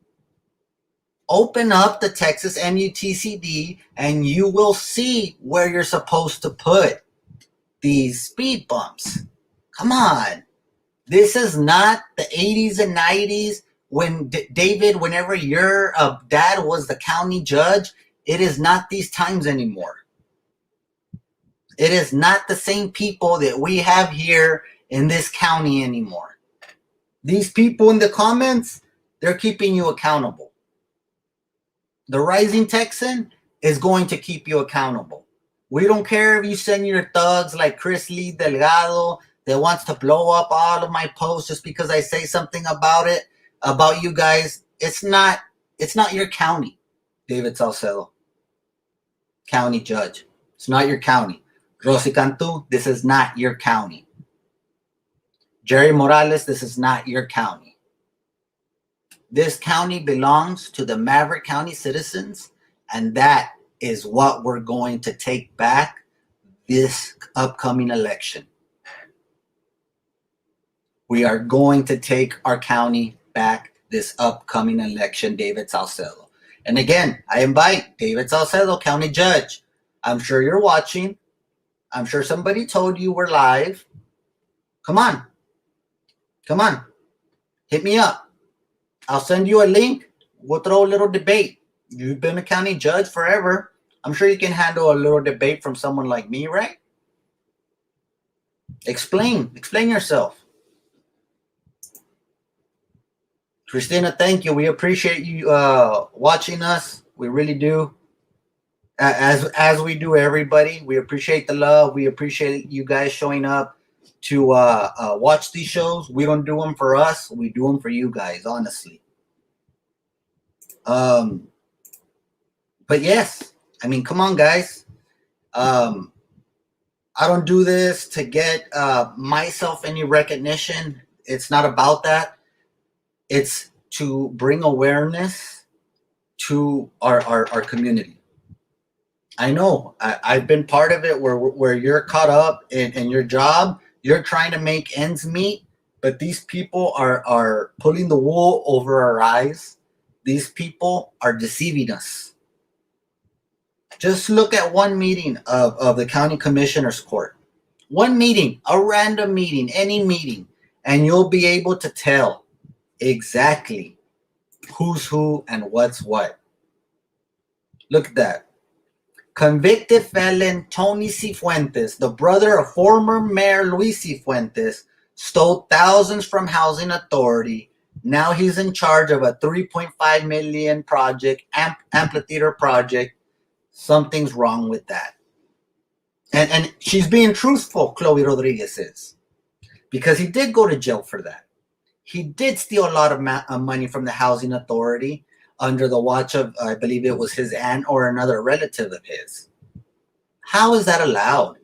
Open up the Texas MUTCD and you will see where you're supposed to put these speed bumps. Come on. This is not the 80s and 90s when David, whenever your dad was the county judge. It is not these times anymore. It is not the same people that we have here in this county anymore. These people in the comments, they're keeping you accountable. The Rising Texan is going to keep you accountable. We don't care if you send your thugs like Chris Lee Delgado that wants to blow up all of my posts just because I say something about it, about you guys. It's not your county, David Salcedo, county judge. It's not your county. Rosy Cantu, this is not your county. Jerry Morales, this is not your county. This county belongs to the Maverick County citizens, and that is what we're going to take back this upcoming election. We are going to take our county back this upcoming election, David Salcedo. And again, I invite David Salcedo, county judge. I'm sure you're watching. I'm sure somebody told you we're live. Come on. Come on. Hit me up. I'll send you a link. We'll throw a little debate. You've been a county judge forever. I'm sure you can handle a little debate from someone like me, right? Explain yourself. Christina, thank you. We appreciate you watching us. We really do. As we do everybody. We appreciate the love. We appreciate you guys showing up to watch these shows. We don't do them for us. We do them for you guys, honestly. But yes, I mean, come on, guys. I don't do this to get myself any recognition. It's not about that. It's to bring awareness to our community. I know I've been part of it where you're caught up in your job. You're trying to make ends meet, but these people are pulling the wool over our eyes. These people are deceiving us. Just look at one meeting of the county commissioner's court. One meeting, a random meeting, any meeting, and you'll be able to tell exactly who's who and what's what. Look at that. Convicted felon Tony Cifuentes, the brother of former Mayor Luis Cifuentes, stole thousands from Housing Authority. Now he's in charge of a $3.5 million project, amphitheater project. Something's wrong with that. And she's being truthful, Chloe Rodriguez is. Because he did go to jail for that. He did steal a lot of money from the Housing Authority under the watch of, I believe it was his aunt or another relative of his. How is that allowed?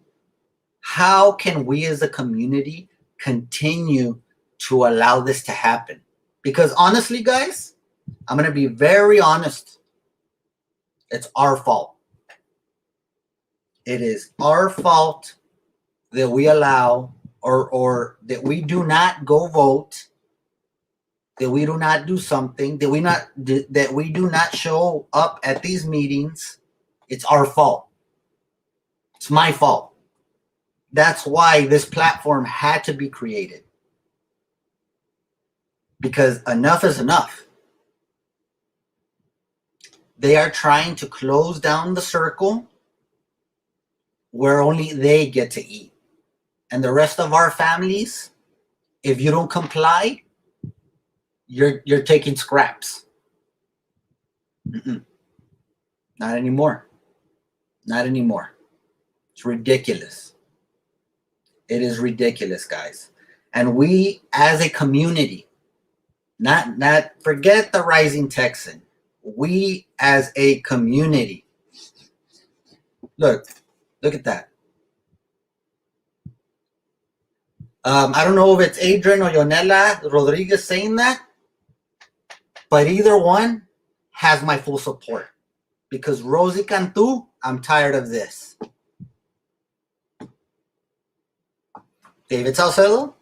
How can we as a community continue to allow this to happen? Because honestly, guys, I'm going to be very honest. It's our fault. It is our fault that we allow or that we do not go vote, that we do not do something, that we do not show up at these meetings. It's our fault. It's my fault. That's why this platform had to be created. Because enough is enough. They are trying to close down the circle where only they get to eat. And the rest of our families, if you don't comply, you're taking scraps. Not anymore. Not anymore. It's ridiculous. It is ridiculous, guys. And we as a community, not forget the Rising Texan. We as a community. Look at that. I don't know if it's Adrian or Yonela Rodriguez saying that, but either one has my full support. Because Rosie Cantu, I'm tired of this. David Salcedo?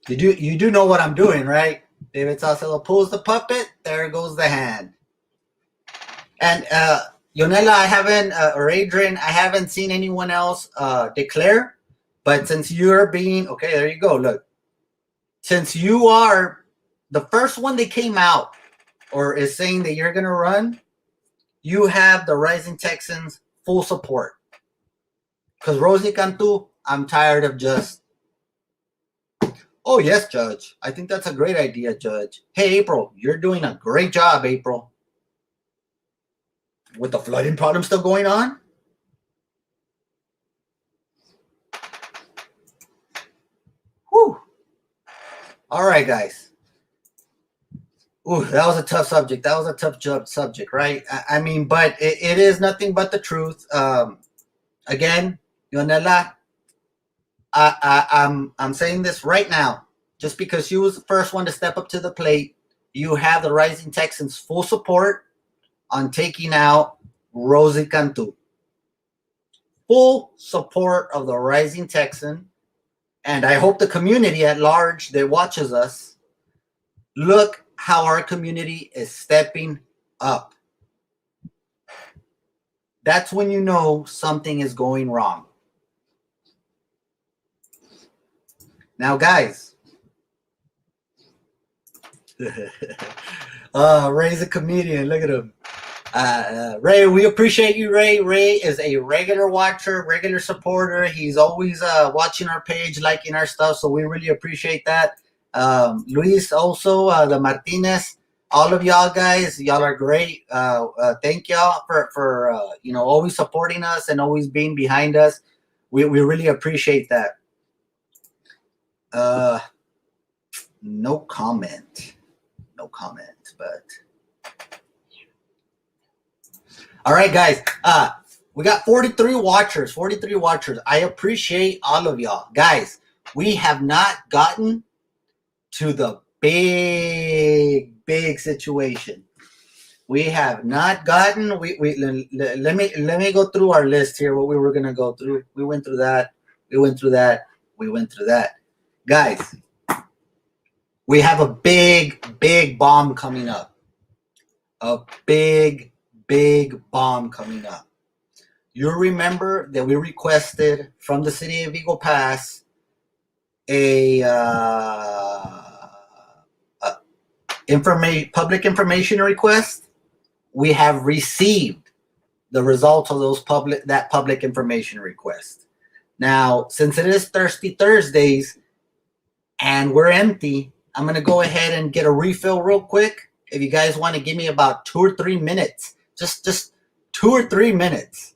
You do know what I'm doing, right? David Salcedo pulls the puppet, there goes the hand. And Yonela, I haven't, or Adrian, I haven't seen anyone else declare. But since you're being, okay, there you go, look. Since you are the first one that came out or is saying that you're going to run, you have the Rising Texans' full support. Because Rosie Cantu, I'm tired of just, oh, yes, Judge. I think that's a great idea, Judge. Hey, April, you're doing a great job, April. With the flooding problem still going on? Whew. All right, guys. Ooh, that was a tough subject. That was a tough subject, right? I mean, but it is nothing but the truth. Again, Yonela, I'm saying this right now. Just because she was the first one to step up to the plate, you have the Rising Texans' full support on taking out Rosie Cantu. Full support of the Rising Texan. And I hope the community at large that watches us, look how our community is stepping up. That's when you know something is going wrong. Now, guys. Ray's a comedian. Look at him. Ray, we appreciate you, Ray. Ray is a regular watcher, regular supporter. He's always watching our page, liking our stuff, so we really appreciate that. Luis, also, the Martinez, all of y'all guys, y'all are great. Thank y'all for always supporting us and always being behind us. We really appreciate that. No comment, but all right, guys. We got 43 watchers. I appreciate all of y'all. Guys, We have not gotten to the big situation. We have not gotten. Let me go through our list here. What we were gonna go through. We went through that. We went through that. We went through that. Guys, we have a big bomb coming up. A big bomb coming up. You remember that we requested from the city of Eagle Pass a public information request. We have received the results of that public information request. Now, since it is Thirsty Thursdays and we're empty, I'm going to go ahead and get a refill real quick. If you guys want to give me about 2 or 3 minutes, just 2 or 3 minutes.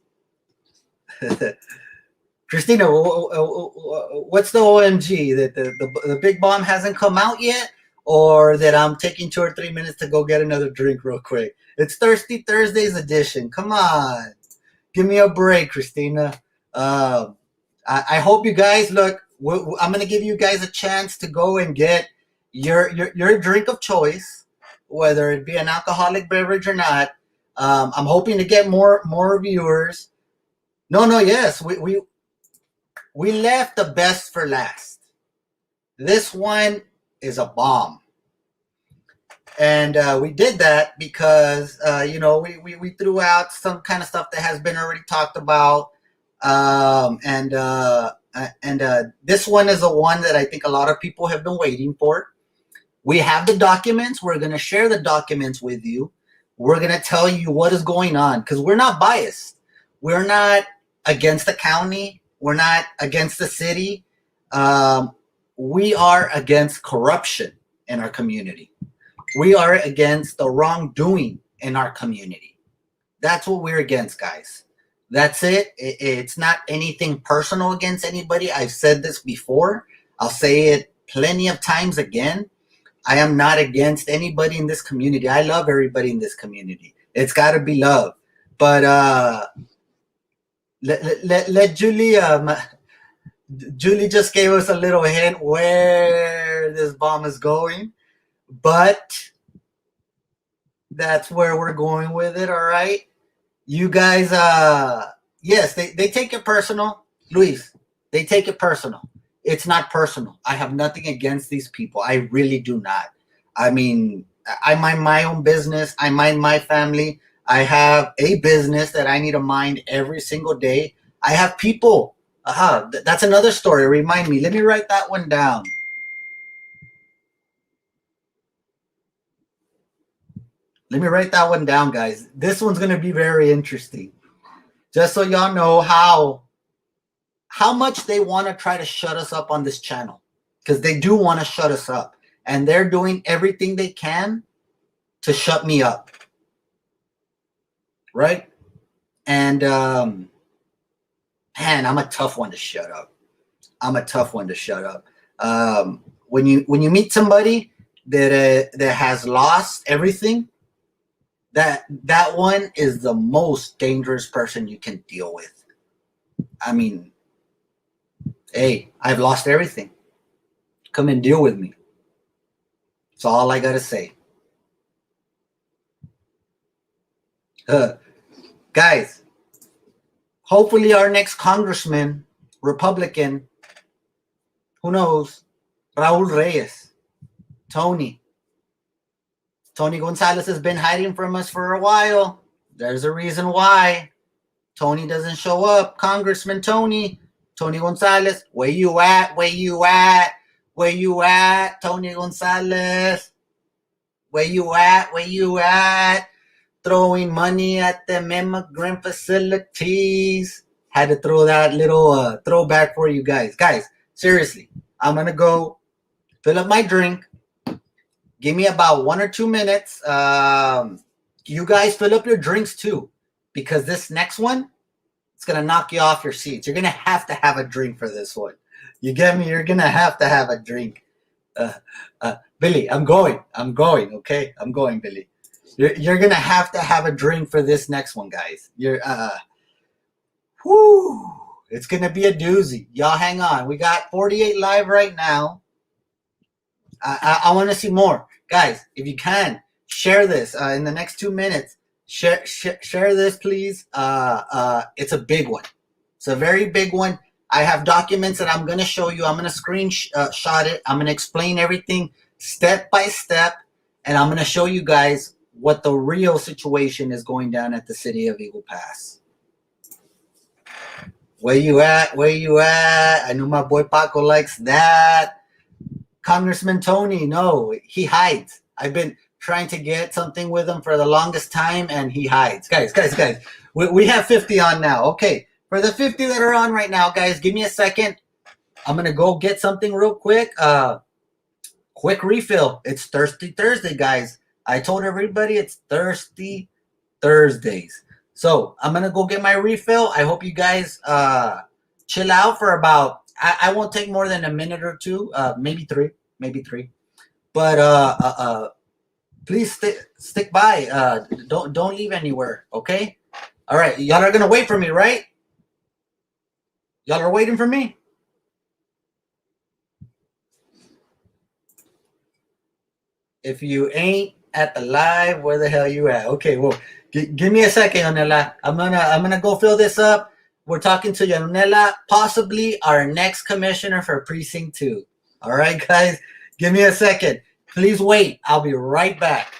Christina, what's the OMG? That the big bomb hasn't come out yet? Or that I'm taking 2 or 3 minutes to go get another drink real quick? It's Thirsty Thursdays edition. Come on. Give me a break, Christina. I hope you guys, look, I'm going to give you guys a chance to go and get your drink of choice, whether it be an alcoholic beverage or not. I'm hoping to get more viewers. Yes, we left the best for last. This one is a bomb. And we did that because, we threw out some kind of stuff that has been already talked about. And this one is the one that I think a lot of people have been waiting for. We have the documents. We're going to share the documents with you. We're going to tell you what is going on because we're not biased. We're not against the county. We're not against the city. We are against corruption in our community. We are against the wrongdoing in our community. That's what we're against, guys. That's it. It's not anything personal against anybody. I've said this before. I'll say it plenty of times again. I am not against anybody in this community. I love everybody in this community. It's got to be love. But let Julie. Julie just gave us a little hint where this bomb is going, but that's where we're going with it. All right, you guys. Yes, they take it personal, Luis. They take it personal. It's not personal. I have nothing against these people. I really do not. I mean, I mind my own business. I mind my family. I have a business that I need to mind every single day. I have people. That's another story. Remind me. Let me write that one down. Let me write that one down, guys. This one's going to be very interesting. Just so y'all know how much they want to try to shut us up on this channel. Because they do want to shut us up. And they're doing everything they can to shut me up. Right? And, man, I'm a tough one to shut up. When you meet somebody that has lost everything, that one is the most dangerous person you can deal with. I mean, hey, I've lost everything. Come and deal with me. That's all I gotta say. Guys, hopefully our next congressman, Republican, who knows, Raul Reyes, Tony Gonzalez has been hiding from us for a while. There's a reason why Tony doesn't show up. Congressman Tony Gonzalez, where you at? Tony Gonzalez, where you at? Throwing money at them immigrant facilities. Had to throw that little throwback for you guys. Guys, seriously, I'm going to go fill up my drink. Give me about 1 or 2 minutes. You guys fill up your drinks too, because this next one, it's going to knock you off your seats. You're going to have a drink for this one. You get me? You're going to have a drink. Billy, I'm going, okay? I'm going, Billy. You're going to have a drink for this next one, guys. It's going to be a doozy. Y'all hang on. We got 48 live right now. I want to see more. Guys, if you can, share this in the next 2 minutes. Share this, please. It's a big one. It's a very big one. I have documents that I'm going to show you. I'm going to screenshot it. I'm going to explain everything step by step. And I'm going to show you guys what the real situation is going down at the city of Eagle Pass. Where you at? Where you at? I know my boy Paco likes that. Congressman Tony, no, he hides. I've been trying to get something with him for the longest time, and he hides. Guys. We have 50 on now. Okay, for the 50 that are on right now, guys, give me a second. I'm going to go get something real quick. Quick refill. It's Thirsty Thursday, guys. I told everybody it's Thirsty Thursdays. So I'm going to go get my refill. I hope you guys chill out for about, I won't take more than a minute or two, maybe three. But please stick by. Don't leave anywhere, okay? All right, y'all are going to wait for me, right? Y'all are waiting for me? If you ain't at the live, where the hell you at? Okay, well, give me a second, Yanela. I'm gonna go fill this up. We're talking to Yanela, possibly our next commissioner for Precinct 2. All right, guys, give me a second. Please wait. I'll be right back.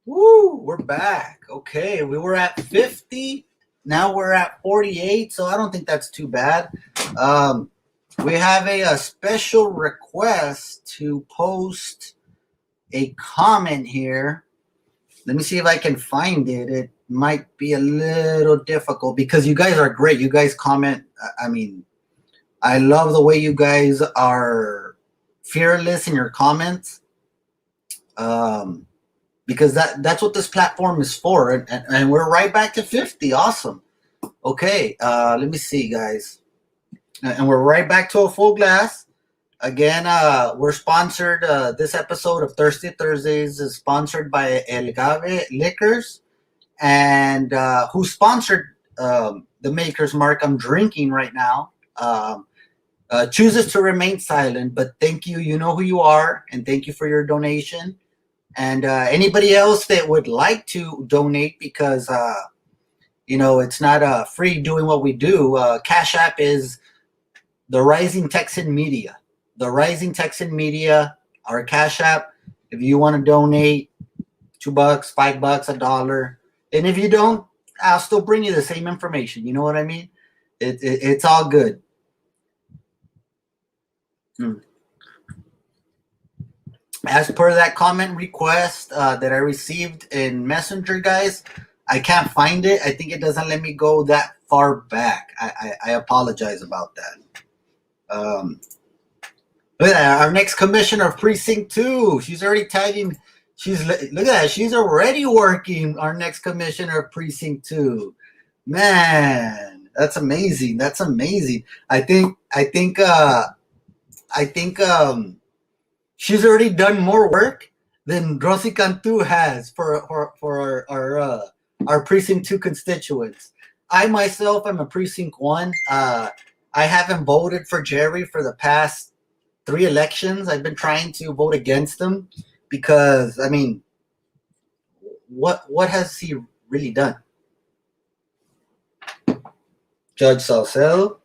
Woo, we're back. Okay, we were at 50. Now we're at 48, so I don't think that's too bad. we have a special request to post a comment here. Let me see if I can find it. It might be a little difficult because you guys are great. You guys comment. I mean, I love the way you guys are fearless in your comments. Because that's what this platform is for. And we're right back to 50. Awesome. Okay. Let me see, guys. And we're right back to a full glass. Again, we're sponsored. This episode of Thirsty Thursdays is sponsored by El Agave Liquors, and who sponsored the Maker's Mark I'm drinking right now. Chooses to remain silent, but thank you. You know who you are, and thank you for your donation. And anybody else that would like to donate, because it's not free doing what we do. CashApp is the Rising Texan Media. The Rising Texan Media, our Cash App. If you want to donate $2, $5, $1, and if you don't, I'll still bring you the same information. You know what I mean? It's all good. As per that comment request that I received in Messenger, guys, I can't find it. I think it doesn't let me go that far back. I apologize about that. Look at that. Our next commissioner of Precinct 2. She's already tagging. Look at that. She's already working. Our next commissioner of Precinct 2. Man, that's amazing. That's amazing. I think she's already done more work than Rosy Cantu has for our Precinct 2 constituents. I myself am a Precinct 1. I haven't voted for Jerry for the past 3 elections. I've been trying to vote against him because, I mean, what has he really done? Judge Salcedo,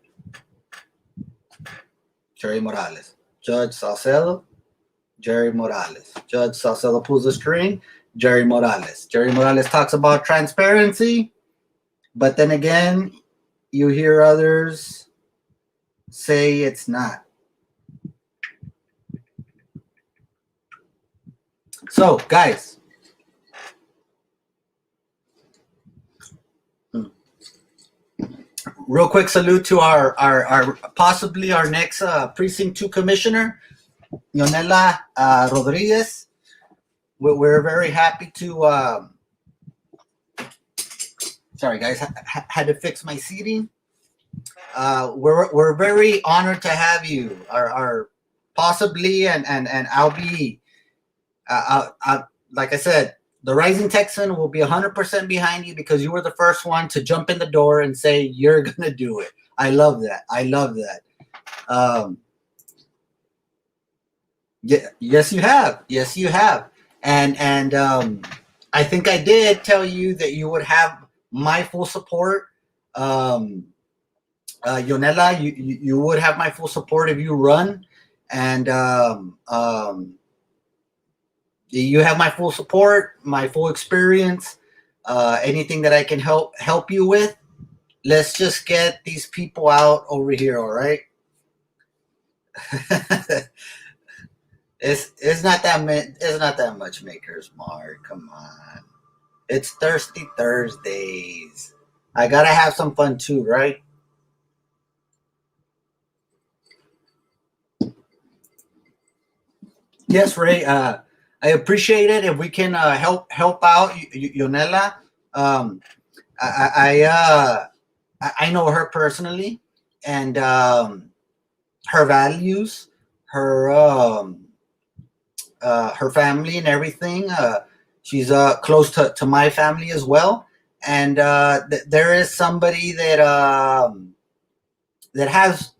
Jerry Morales. Judge Salcedo, Jerry Morales. Judge Salcedo pulls the string, Jerry Morales. Jerry Morales talks about transparency, but then again, you hear others say it's not. So, guys, real quick salute to our possibly our next Precinct 2 commissioner, Yonela Rodriguez. We're very happy to. Sorry, guys, had to fix my seating. We're very honored to have you. Our possibly and I'll be. Like I said, the Rising Texan will be 100% behind you because you were the first one to jump in the door and say you're gonna do it. I love that. I love that. Yeah, yes, you have. Yes, you have. And I think I did tell you that you would have my full support. Yonela, you would have my full support if you run, and you have my full support, my full experience. Anything that I can help you with, let's just get these people out over here. All right. It's not that much Maker's Mark. Come on. It's Thirsty Thursdays. I gotta have some fun too, right? Yes, Ray. I appreciate it if we can help out Yonela. I know her personally, and her values, her family, and everything. She's close to my family as well, and there is somebody that has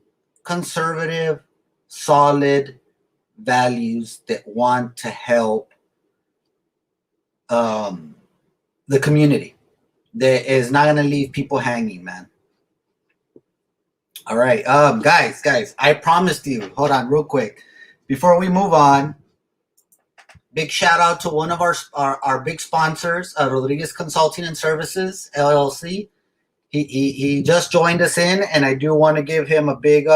conservative, solid values that want to help the community, that is not going to leave people hanging, man. All right, guys, I promised you. Hold on, real quick, before we move on. Big shout out to one of our big sponsors, Rodriguez Consulting and Services LLC. He just joined us in, and I do want to give him a big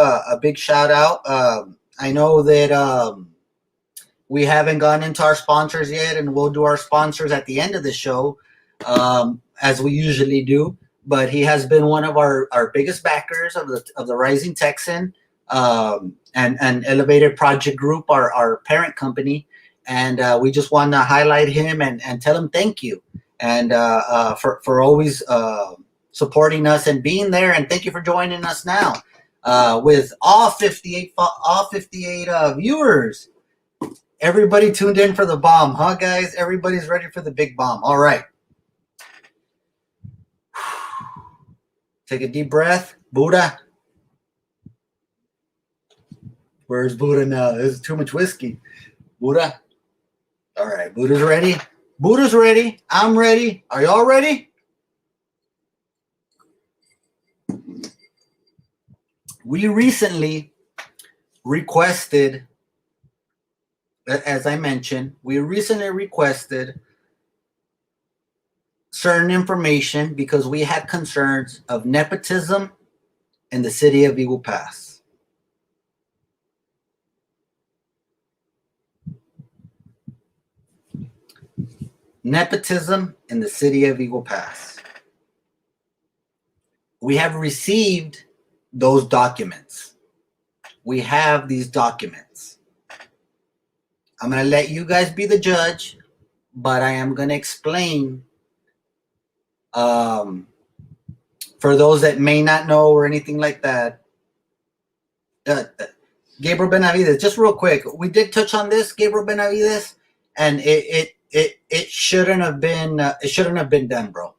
shout out. I know that we haven't gone into our sponsors yet, and we'll do our sponsors at the end of the show, as we usually do. But he has been one of our biggest backers of the Rising Texan, and Elevated Project Group, our parent company, and we just want to highlight him and tell him thank you, and for always supporting us and being there, and thank you for joining us now with all 58 viewers. Everybody tuned in for the bomb, huh, guys? Everybody's ready for the big bomb. All right. Take a deep breath. Buddha. Where's Buddha now? This is too much whiskey. Buddha. All right. Buddha's ready. Buddha's ready. I'm ready. Are y'all ready? We recently requested, as I mentioned, certain information because we had concerns of nepotism in the city of Eagle Pass. Nepotism in the city of Eagle Pass. We have received those documents. We have these documents. I'm going to let you guys be the judge, but I am going to explain for those that may not know or anything like that. Gabriel Benavides, just real quick, we did touch on this, Gabriel Benavides, and it shouldn't have been done, bro.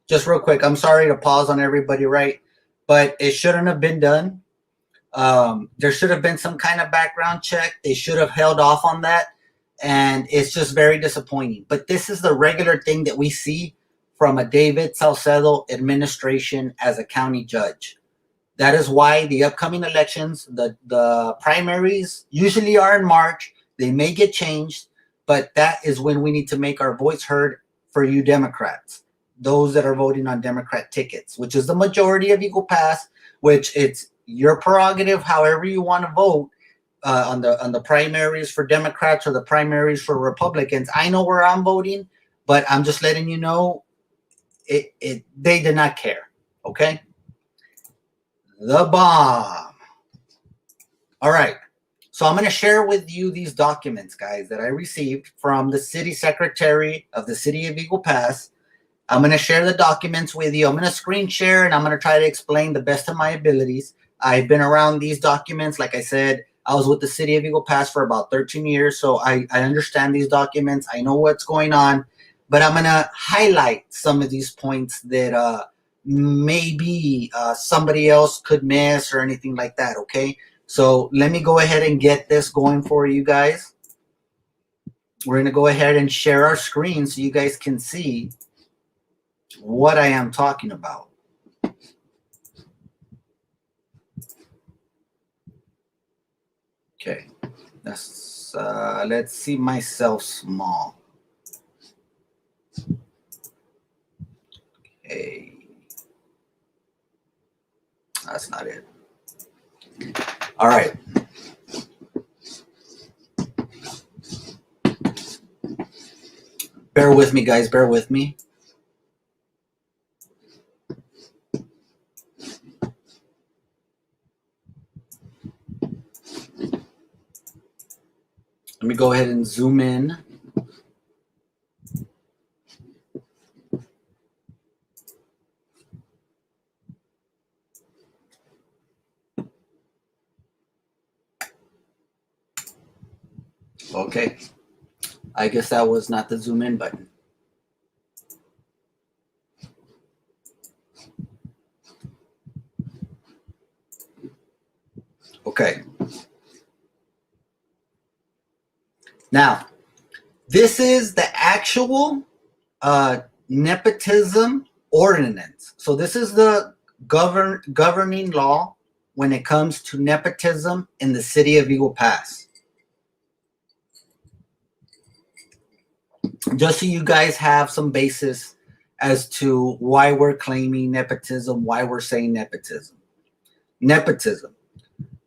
Just real quick, I'm sorry to pause on everybody, right? But it shouldn't have been done. There should have been some kind of background check. They should have held off on that, and it's just very disappointing. But this is the regular thing that we see from a David Salcedo administration as a county judge. That is why the upcoming elections, the primaries usually are in March. They may get changed, but that is when we need to make our voice heard for you Democrats, those that are voting on Democrat tickets, which is the majority of Eagle Pass, which it's your prerogative however you want to vote on the primaries for Democrats or the primaries for Republicans. I know where I'm voting, but I'm just letting you know they did not care. Okay? The bomb. All right. So I'm going to share with you these documents, guys, that I received from the city secretary of the city of Eagle Pass. I'm going to share the documents with you. I'm going to screen share, and I'm going to try to explain the best of my abilities. I've been around these documents. Like I said, I was with the city of Eagle Pass for about 13 years, so I understand these documents. I know what's going on, but I'm going to highlight some of these points that maybe somebody else could miss or anything like that, okay? So let me go ahead and get this going for you guys. We're going to go ahead and share our screen so you guys can see what I am talking about. Okay, let's see myself small. Okay, that's not it. All right. Bear with me, guys. Bear with me. Let me go ahead and zoom in. Okay. I guess that was not the zoom in button. Okay. Now, this is the actual nepotism ordinance. So this is the governing law when it comes to nepotism in the city of Eagle Pass. Just so you guys have some basis as to why we're claiming nepotism, why we're saying nepotism. Nepotism.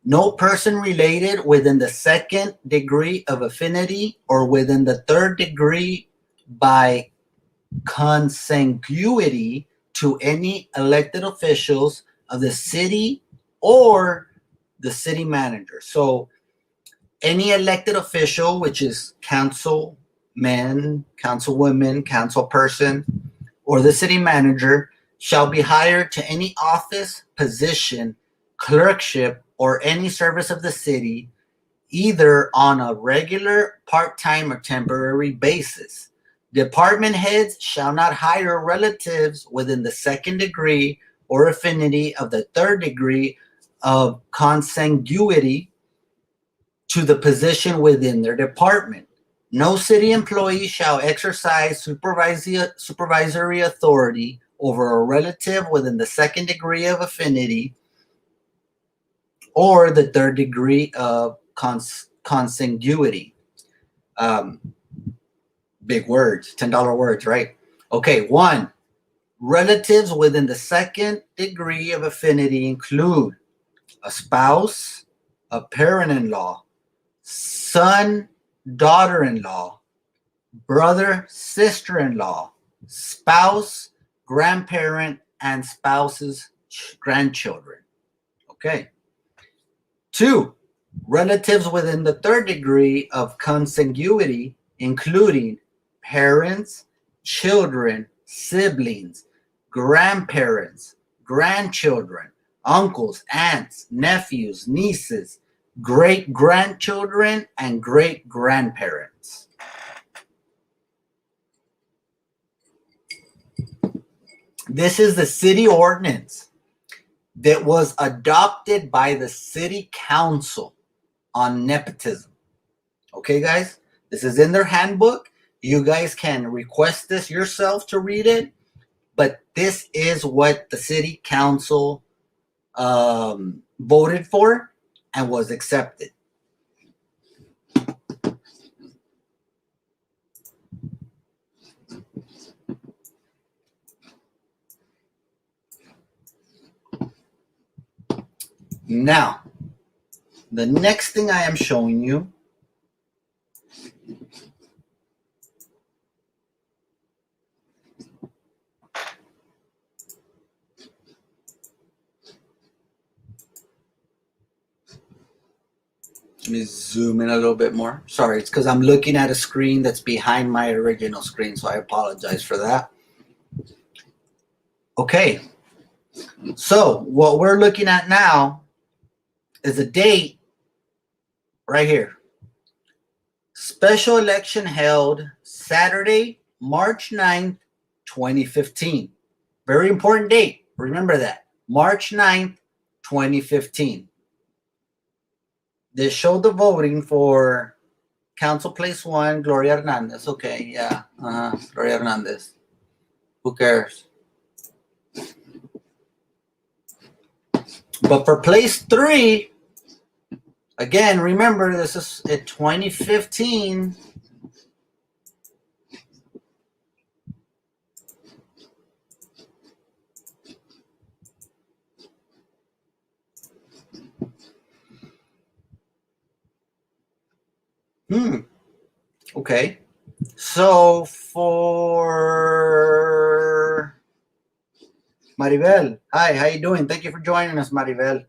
No person related within the second degree of affinity or within the third degree by consanguinity to any elected officials of the city or the city manager. So any elected official, which is councilman, councilwoman, councilperson, or the city manager, shall be hired to any office, position, clerkship, or any service of the city, either on a regular, part-time, or temporary basis. Department heads shall not hire relatives within the second degree or affinity of the third degree of consanguinity to the position within their department. No city employee shall exercise supervisory authority over a relative within the second degree of affinity or the third degree of consanguinity. Big words, $10 words, right? Okay, 1. Relatives within the second degree of affinity include a spouse, a parent-in-law, son, daughter-in-law, brother, sister-in-law, spouse, grandparent, and spouse's grandchildren. Okay. 2. Relatives within the third degree of consanguinity, including parents, children, siblings, grandparents, grandchildren, uncles, aunts, nephews, nieces, great-grandchildren, and great-grandparents. This is the city ordinance that was adopted by the city council on nepotism. Okay, guys? This is in their handbook. You guys can request this yourself to read it, but this is what the city council voted for and was accepted. Now, the next thing I am showing you let me zoom in a little bit more. Sorry, it's because I'm looking at a screen that's behind my original screen, so I apologize for that. Okay, so what we're looking at now is a date right here. Special election held Saturday, March 9th, 2015. Very important date. Remember that. March 9th, 2015. They showed the voting for Council Place 1, Gloria Hernandez. Okay, yeah. Gloria Hernandez. Who cares? But for Place 3, again, remember, this is in 2015. Okay. So for Maribel, hi, how you doing? Thank you for joining us, Maribel.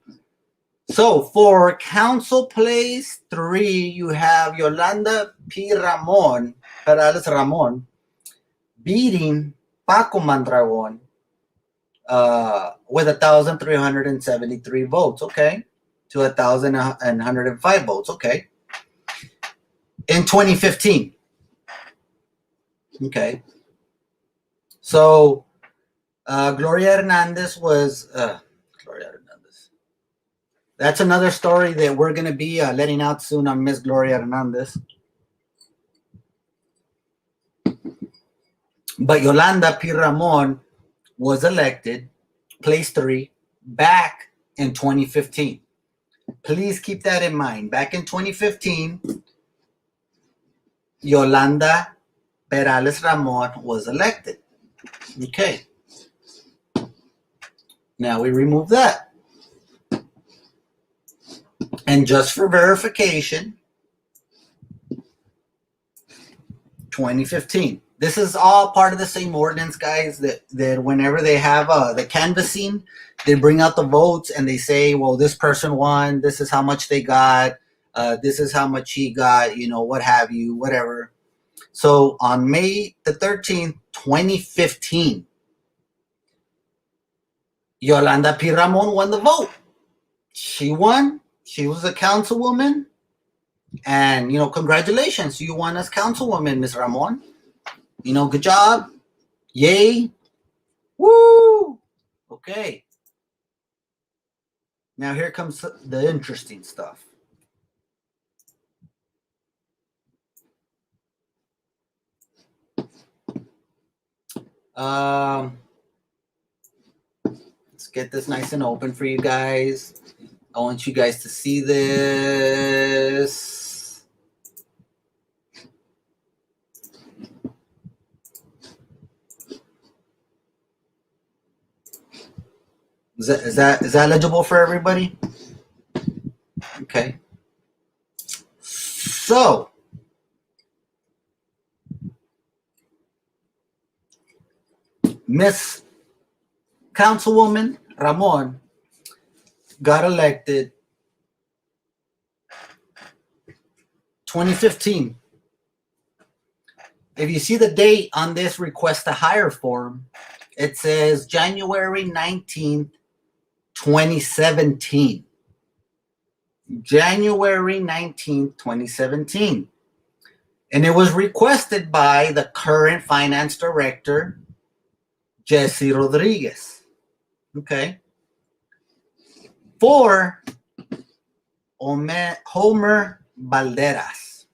So for Council Place 3, you have Yolanda P. Ramon, Perales Ramon, beating Paco Mondragon with 1,373 votes, okay, to 1,105 votes, okay, in 2015. Okay. So Gloria Hernandez was Gloria Hernandez. That's another story that we're going to be letting out soon on Miss Gloria Hernandez. But Yolanda P. Ramon was elected, place 3, back in 2015. Please keep that in mind. Back in 2015, Yolanda Perales Ramon was elected. Okay. Now we remove that. And just for verification, 2015. This is all part of the same ordinance, guys, that whenever they have the canvassing, they bring out the votes and they say, well, this person won, this is how much they got, this is how much he got, what have you, whatever. So on May the 13th, 2015, Yolanda P. Ramon won the vote. She won. She was a councilwoman. And, congratulations. You won as councilwoman, Ms. Ramon. Good job. Yay. Woo. Okay. Now here comes the interesting stuff. Let's get this nice and open for you guys. I want you guys to see this. Is that legible for everybody? Okay. So, Miss Councilwoman Ramon got elected 2015. If you see the date on this request to hire form, it says January 19th, 2017. January 19th, 2017. And it was requested by the current finance director, Jesse Rodriguez. Okay. For Homer Valderas.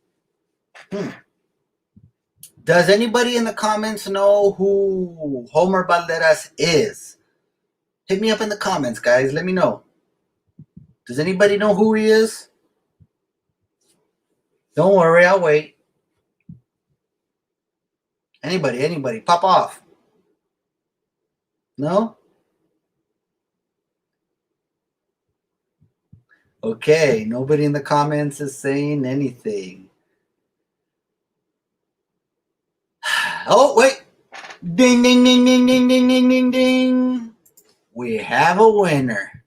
Does anybody in the comments know who Homer Valderas is? Hit me up in the comments, guys. Let me know. Does anybody know who he is? Don't worry, I'll wait. Anybody, pop off. No? Okay, nobody in the comments is saying anything. Oh, wait. Ding, ding, ding, ding, ding, ding, ding, ding, ding. We have a winner.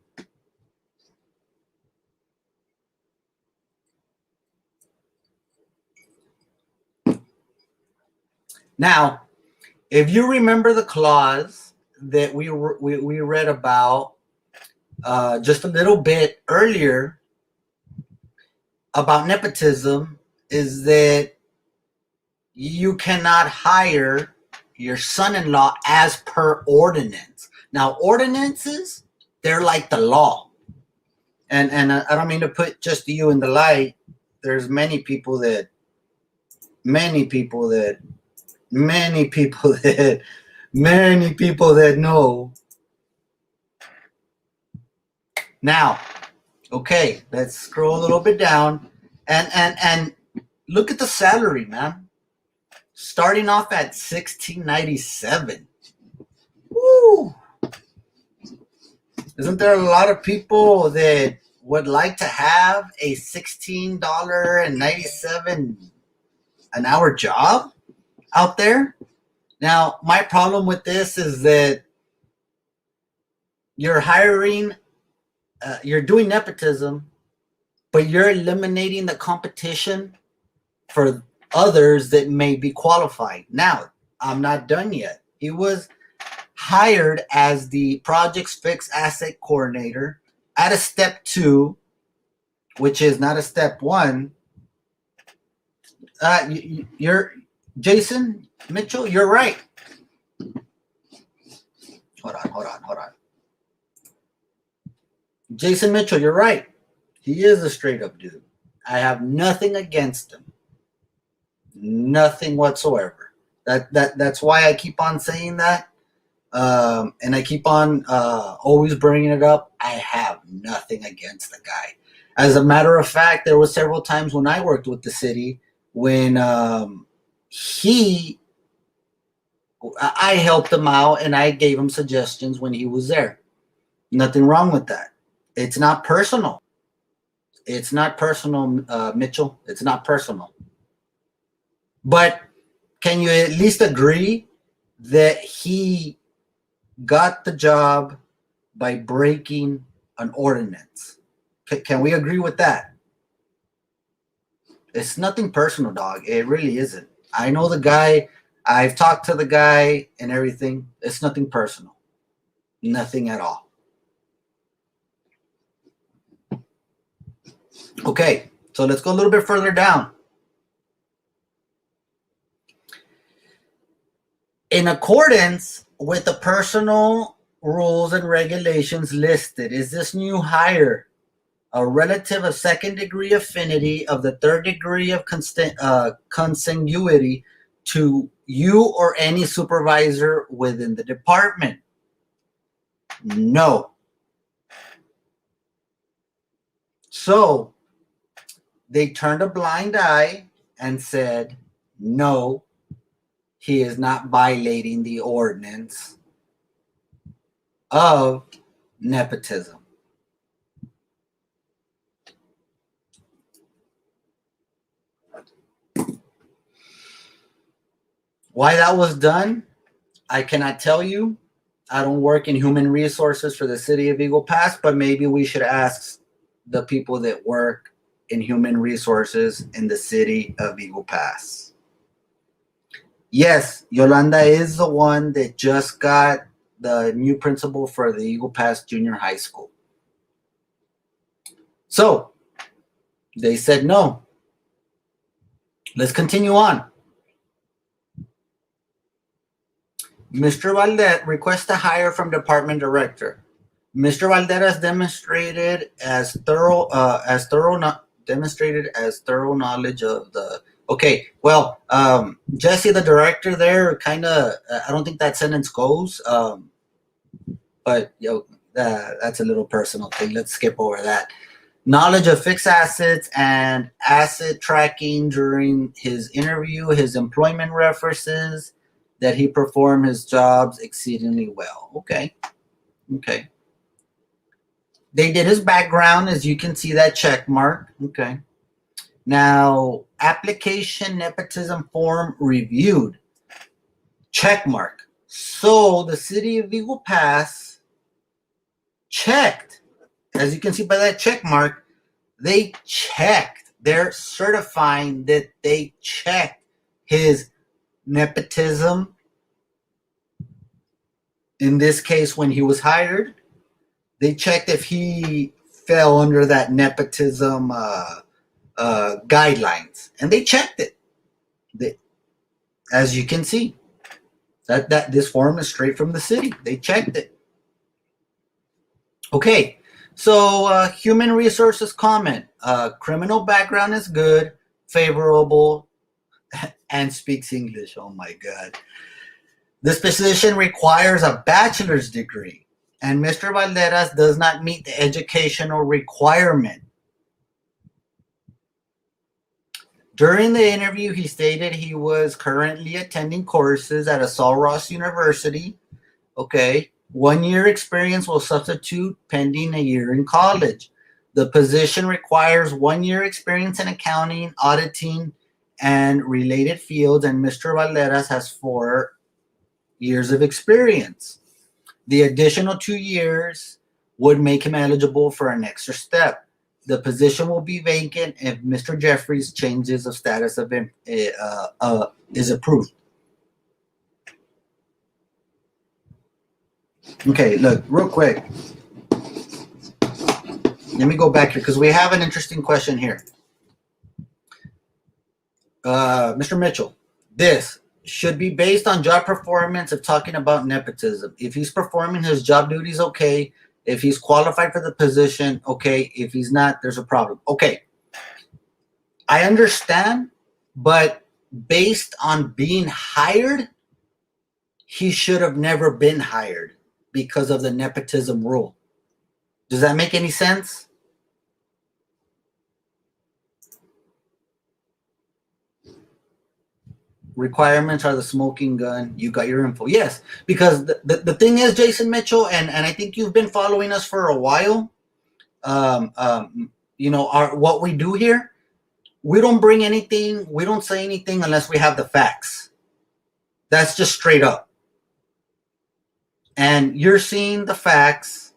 Now, if you remember the clause that we read about just a little bit earlier about nepotism, is that you cannot hire your son-in-law as per ordinance. Now, ordinances, they're like the law. And I don't mean to put just you in the light. There's many people that know. Now, okay, let's scroll a little bit down and look at the salary, man. Starting off at $16.97. Woo! Isn't there a lot of people that would like to have a $16.97 an hour job out there? Now, my problem with this is that you're hiring, you're doing nepotism, but you're eliminating the competition for others that may be qualified. Now, I'm not done yet. He was hired as the project's fixed asset coordinator at a step 2, which is not a step 1. You're Jason Mitchell, you're right. Hold on. Jason Mitchell, you're right. He is a straight up dude. I have nothing against him. Nothing whatsoever. That's why I keep on saying that. And I keep on always bringing it up. I have nothing against the guy. As a matter of fact, there were several times when I worked with the city when he I helped him out and I gave him suggestions when he was there. Nothing wrong with that. It's not personal. It's not personal, Mitchell. It's not personal. But can you at least agree that he got the job by breaking an ordinance? Can we agree with that? It's nothing personal, dog. It really isn't. I know the guy. I've talked to the guy and everything. It's nothing personal. Nothing at all. Okay, so let's go a little bit further down. In accordance with the personal rules and regulations listed, is this new hire a relative of second degree affinity of the third degree of consanguinity to you or any supervisor within the department? No. So they turned a blind eye and said, no, he is not violating the ordinance of nepotism. Why that was done, I cannot tell you. I don't work in human resources for the city of Eagle Pass, but maybe we should ask the people that work in human resources in the city of Eagle Pass. Yes, Yolanda is the one that just got the new principal for the Eagle Pass Junior High School. So they said no. Let's continue on. Mr. Valdet requests to hire from department director. Mr. Valderas demonstrated as thorough knowledge of the. Okay, well, Jesse, the director there, kind of. I don't think that sentence goes. But that's a little personal thing. Let's skip over that. Knowledge of fixed assets and asset tracking during his interview. His employment references that he performed his jobs exceedingly well. Okay. They did his background, as you can see that check mark. Okay. Now, application nepotism form reviewed. Check mark. So the city of Eagle Pass checked. As you can see by that check mark, they checked. They're certifying that they checked his nepotism. In this case, when he was hired, they checked if he fell under that nepotism guidelines, and they checked it. As you can see, that this form is straight from the city. They checked it. Okay, so human resources comment. Criminal background is good, favorable, and speaks English. Oh my God. This position requires a bachelor's degree, and Mr. Valderas does not meet the educational requirement. During the interview, he stated he was currently attending courses at a Sul Ross University. Okay. 1 year experience will substitute pending a year in college. The position requires 1 year experience in accounting, auditing, and related fields, and Mr. Valderas has 4 years of experience. The additional 2 years would make him eligible for an extra step. The position will be vacant if Mr. Jeffries' changes of status of is approved. Okay, look, real quick. Let me go back here because we have an interesting question here. Mr. Mitchell, this should be based on job performance of talking about nepotism. If he's performing his job duties, okay. If he's qualified for the position, okay. If he's not, there's a problem. Okay. I understand, but based on being hired, he should have never been hired because of the nepotism rule. Does that make any sense? requirements are the smoking gun. You got your info. Yes, because the thing is, Jason Mitchell, and I think you've been following us for a while. What we do here, we don't bring anything, we don't say anything unless we have the facts. That's just straight up. And you're seeing the facts.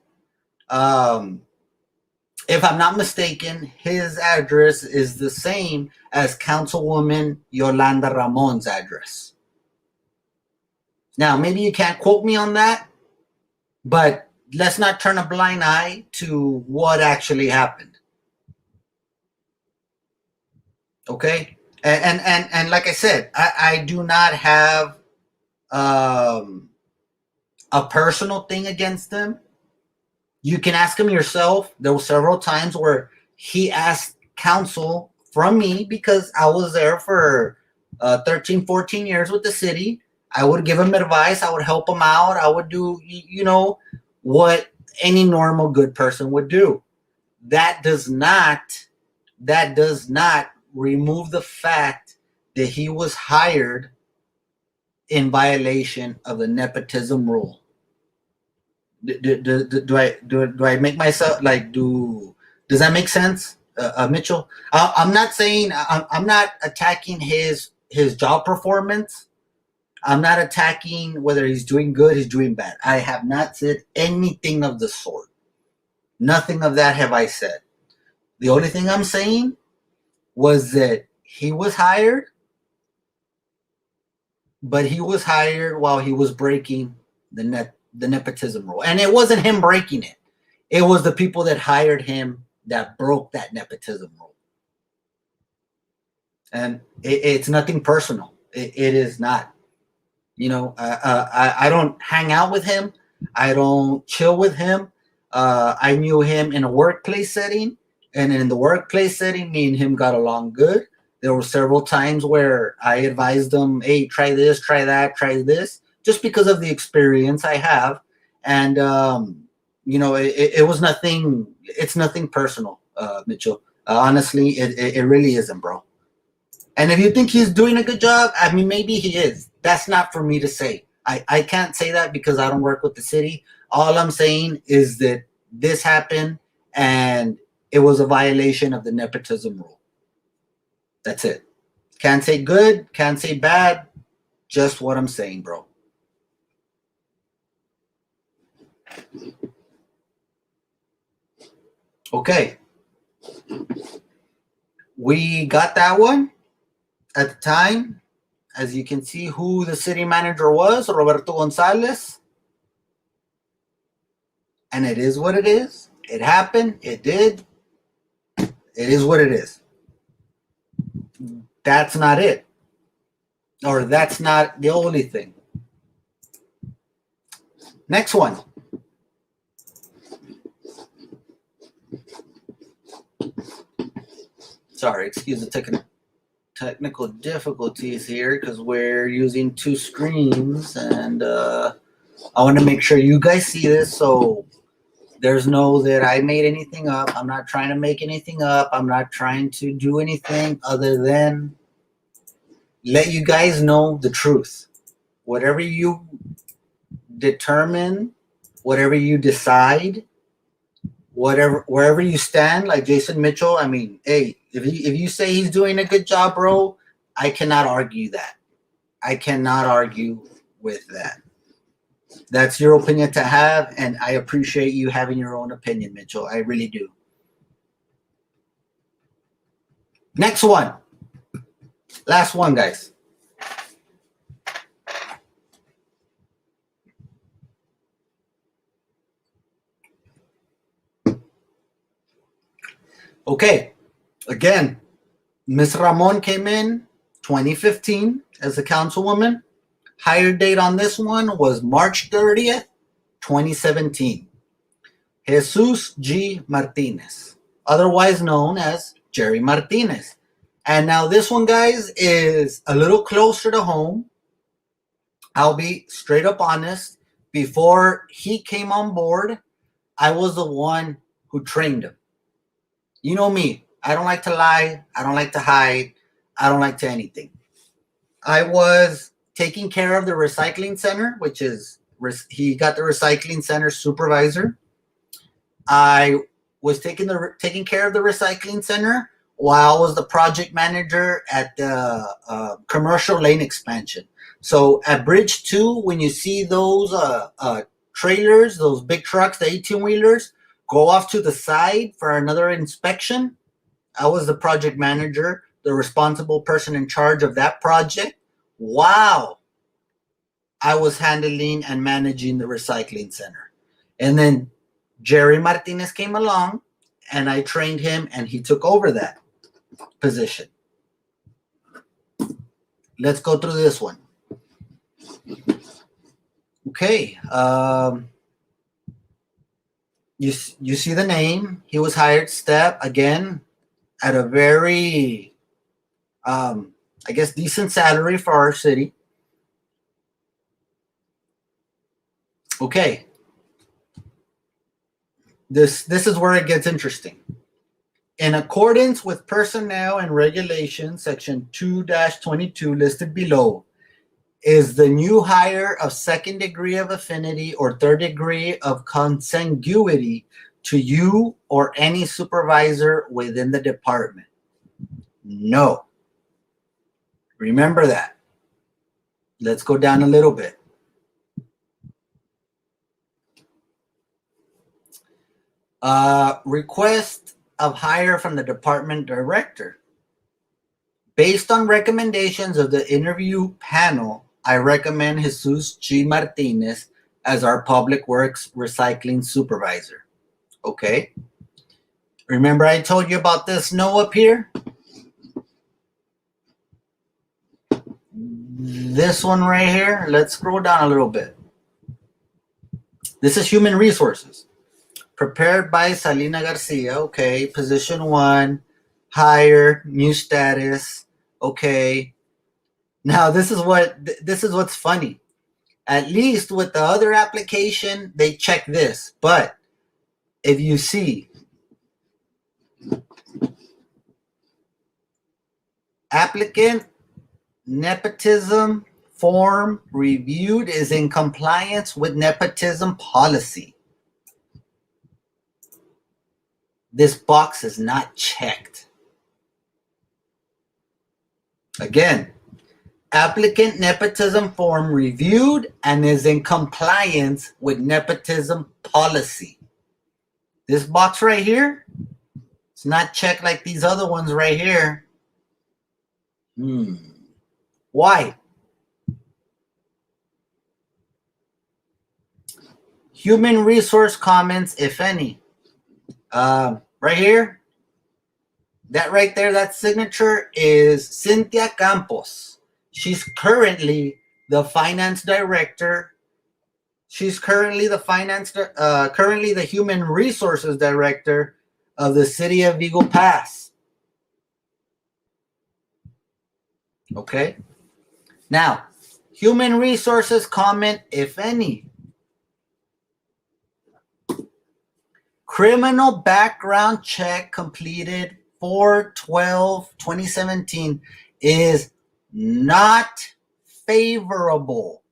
If I'm not mistaken, his address is the same as Councilwoman Yolanda Ramon's address. Now, maybe you can't quote me on that, but let's not turn a blind eye to what actually happened. Okay? And like I said, I do not have a personal thing against them. You can ask him yourself. There were several times where he asked counsel from me because I was there for 13, 14 years with the city. I would give him advice. I would help him out. I would do, what any normal good person would do. That does not remove the fact that he was hired in violation of the nepotism rule. Do I make myself does that make sense, Mitchell? I'm not saying I'm not attacking his job performance. I'm not attacking whether he's doing good, he's doing bad. I have not said anything of the sort. Nothing of that have I said. The only thing I'm saying was that he was hired, but he was hired while he was breaking the nepotism rule. And it wasn't him breaking it. It was the people that hired him that broke that nepotism rule. And it's nothing personal. It is not. I don't hang out with him. I don't chill with him. I knew him in a workplace setting. And in the workplace setting, me and him got along good. There were several times where I advised him, hey, try this, try that, try this, just because of the experience I have. And, it was nothing, it's nothing personal, Mitchell. Honestly, it really isn't, bro. And if you think he's doing a good job, I mean, maybe he is. That's not for me to say. I can't say that because I don't work with the city. All I'm saying is that this happened and it was a violation of the nepotism rule. That's it. Can't say good, can't say bad. Just what I'm saying, bro. Okay. We got that one. At the time, as you can see who the city manager was, Roberto Gonzalez. And it is what it is. It happened. It did. It is what it is. That's not it. Or that's not the only thing. Next one. Sorry, excuse the technical difficulties here because we're using two screens and I want to make sure you guys see this so there's no that I made anything up. I'm not trying to make anything up. I'm not trying to do anything other than let you guys know the truth. Whatever you determine, whatever you decide, wherever you stand, like Jason Mitchell, I mean, hey, if you say he's doing a good job, bro, I cannot argue that. I cannot argue with that. That's your opinion to have, and I appreciate you having your own opinion, Mitchell. I really do. Next one. Last one, guys. Okay. Again, Ms. Ramon came in 2015 as a councilwoman. Hire date on this one was March 30th, 2017. Jesus G. Martinez, otherwise known as Jerry Martinez. And now this one, guys, is a little closer to home. I'll be straight up honest. Before he came on board, I was the one who trained him. You know me. I don't like to lie. I don't like to hide. I don't like to anything. I was taking care of the recycling center, which is he got the recycling center supervisor. I was taking care of the recycling center while I was the project manager at the commercial lane expansion. So at Bridge 2, when you see those trailers, those big trucks, the 18 wheelers, go off to the side for another inspection. I was the project manager, the responsible person in charge of that project. Wow. I was handling and managing the recycling center. And then Jerry Martinez came along and I trained him and he took over that position. Let's go through this one. Okay. You see the name. He was hired step again at a very, I guess, decent salary for our city. Okay. This is where it gets interesting. In accordance with Personnel and Regulations, Section 2-22 listed below, is the new hire of second degree of affinity or third degree of consanguinity to you or any supervisor within the department? No. Remember that. Let's go down a little bit. Request of hire from the department director. Based on recommendations of the interview panel, I recommend Jesus G. Martinez as our Public Works Recycling Supervisor. Okay. Remember I told you about this no up here? This one right here. Let's scroll down a little bit. This is Human Resources. Prepared by Salina Garcia. Okay. Position 1. Hire. New status. Okay. Now this is what's funny. At least with the other application, they check this. But if you see applicant nepotism form reviewed is in compliance with nepotism policy. This box is not checked. Again, applicant nepotism form reviewed and is in compliance with nepotism policy. This box right here, it's not checked like these other ones right here. Why? Human resource comments, if any. Right here, that right there, that signature is Cynthia Campos. She's currently the finance director. She's currently the human resources director of the city of Eagle Pass. Okay. Now, human resources comment, if any. Criminal background check completed 4/12/2017 is not favorable.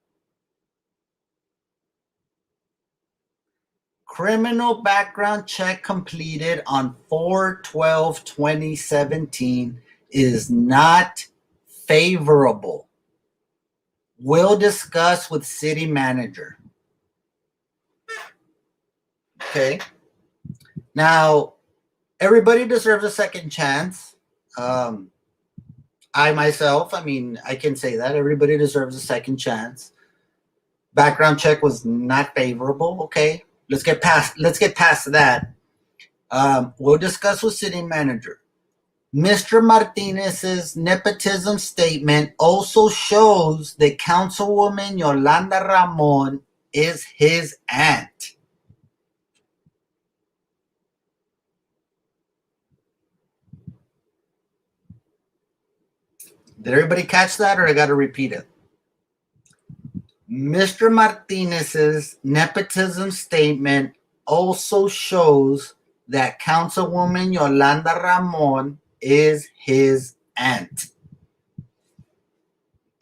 Criminal background check completed on 4/12/2017 is not favorable. We'll discuss with city manager. Okay. Now, everybody deserves a second chance. I myself, I can say that everybody deserves a second chance. Background check was not favorable. Okay, let's get past that. We'll discuss with city manager. Mr. Martinez's nepotism statement also shows that Councilwoman Yolanda Ramon is his aunt. Did everybody catch that, or I got to repeat it? Mr. Martinez's nepotism statement also shows that Councilwoman Yolanda Ramon is his aunt.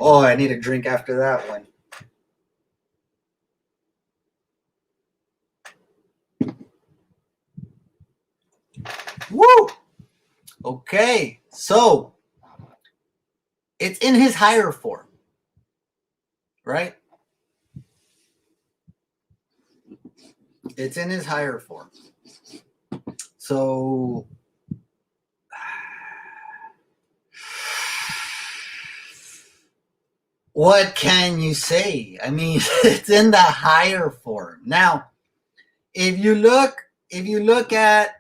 Oh, I need a drink after that one. Woo! Okay, so it's in his higher form, right? It's in his higher form. So what can you say? I mean, it's in the higher form. Now, if you look at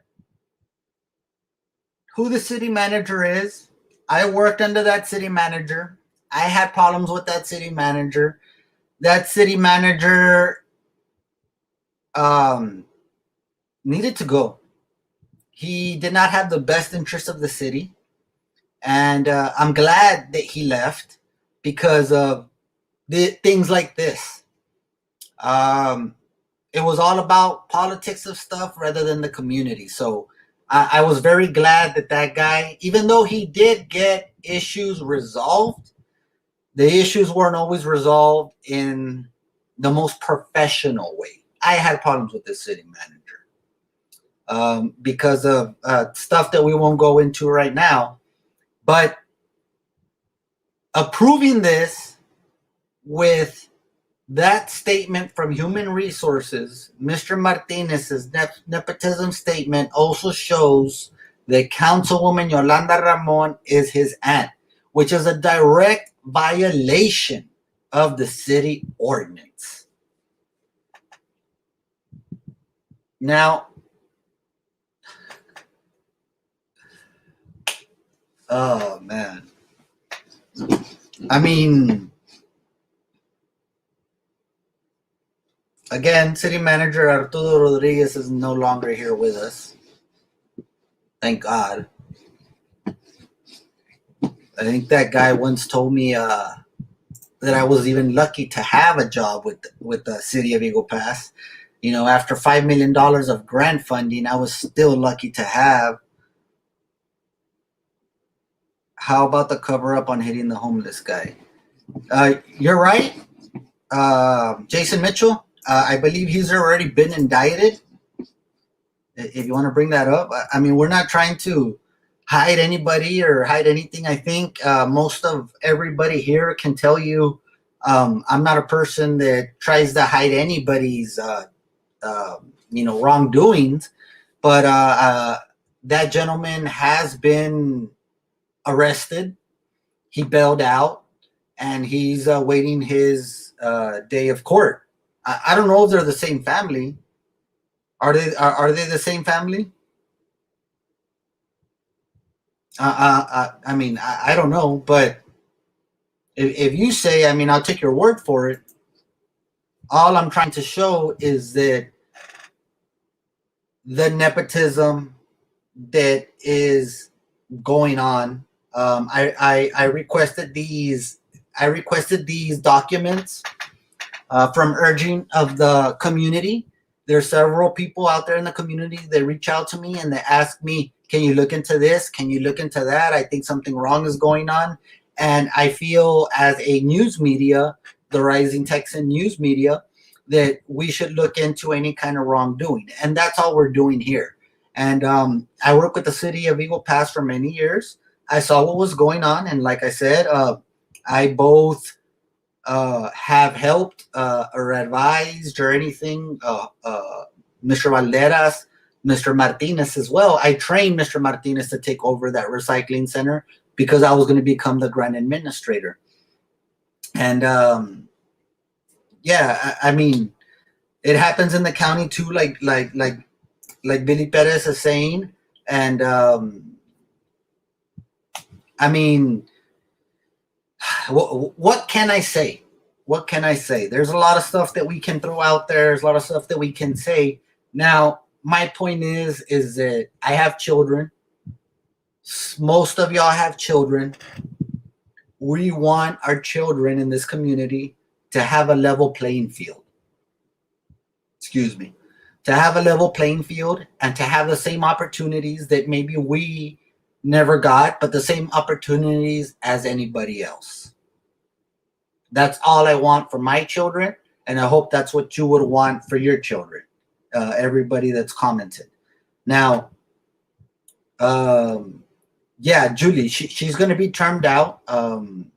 who the city manager is, I worked under that city manager. I had problems with that city manager. That city manager needed to go. He did not have the best interest of the city, and I'm glad that he left because of things like this. It was all about politics of stuff rather than the community. So I was very glad that guy, even though he did get issues resolved, the issues weren't always resolved in the most professional way. I had problems with this city manager because of stuff that we won't go into right now. But approving this with that statement from Human Resources, Mr. Martinez's nepotism statement also shows that Councilwoman Yolanda Ramon is his aunt, which is a direct violation of the city ordinance. Now, oh man. I mean, again, city manager Arturo Rodriguez is no longer here with us. Thank God. I think that guy once told me that I was even lucky to have a job with the city of Eagle Pass. You know, after $5 million of grant funding, I was still lucky to have. How about the cover up on hitting the homeless guy? You're right. Jason Mitchell, I believe he's already been indicted. If you want to bring that up, I mean, we're not trying to hide anybody or hide anything. I think most of everybody here can tell you I'm not a person that tries to hide anybody's wrongdoings, but that gentleman has been arrested. He bailed out, and he's waiting his day of court. I don't know if they're the same family. Are they the same family? I mean, I don't know, but if you say, I mean, I'll take your word for it. All I'm trying to show is that the nepotism that is going on. I requested these. I requested these documents from urging of the community. There are several people out there in the community that reach out to me and they ask me, can you look into this? Can you look into that? I think something wrong is going on. And I feel as a news media, the Rising Texan news media, that we should look into any kind of wrongdoing. And that's all we're doing here. And I work with the city of Eagle Pass for many years. I saw what was going on. And like I said, I both have helped or advised or anything. Mr. Valderas, Mr. Martinez as well. I trained Mr. Martinez to take over that recycling center because I was going to become the grant administrator. And yeah, I mean, it happens in the county too, like Billy Perez is saying. And I mean, what can I say? What can I say? There's a lot of stuff that we can throw out there. There's a lot of stuff that we can say. Now, my point is that I have children. Most of y'all have children. We want our children in this community to have a level playing field. Excuse me. To have a level playing field and to have the same opportunities that maybe we never got, but the same opportunities as anybody else. That's all I want for my children, and I hope that's what you would want for your children. Everybody that's commented. Now, yeah, Julie, she's going to be termed out. I'm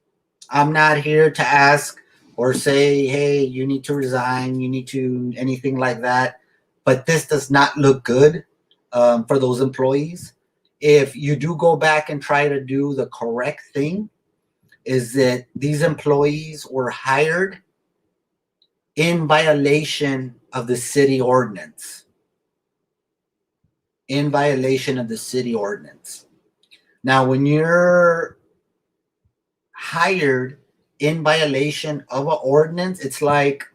not here to ask or say, hey, you need to resign, you need to anything like that. But this does not look good for those employees. If you do go back and try to do the correct thing, is that these employees were hired in violation of the city ordinance. In violation of the city ordinance. Now, when you're hired in violation of an ordinance, it's like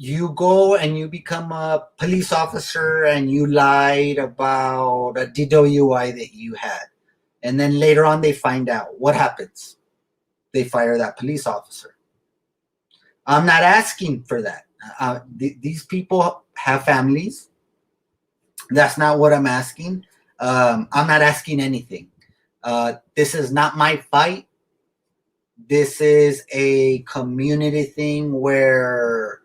you go and you become a police officer and you lied about a DWI that you had, and then later on they find out. What happens? They fire that police officer. I'm not asking for that. These people have families. That's not what I'm asking. I'm not asking anything. This is not my fight. This is a community thing where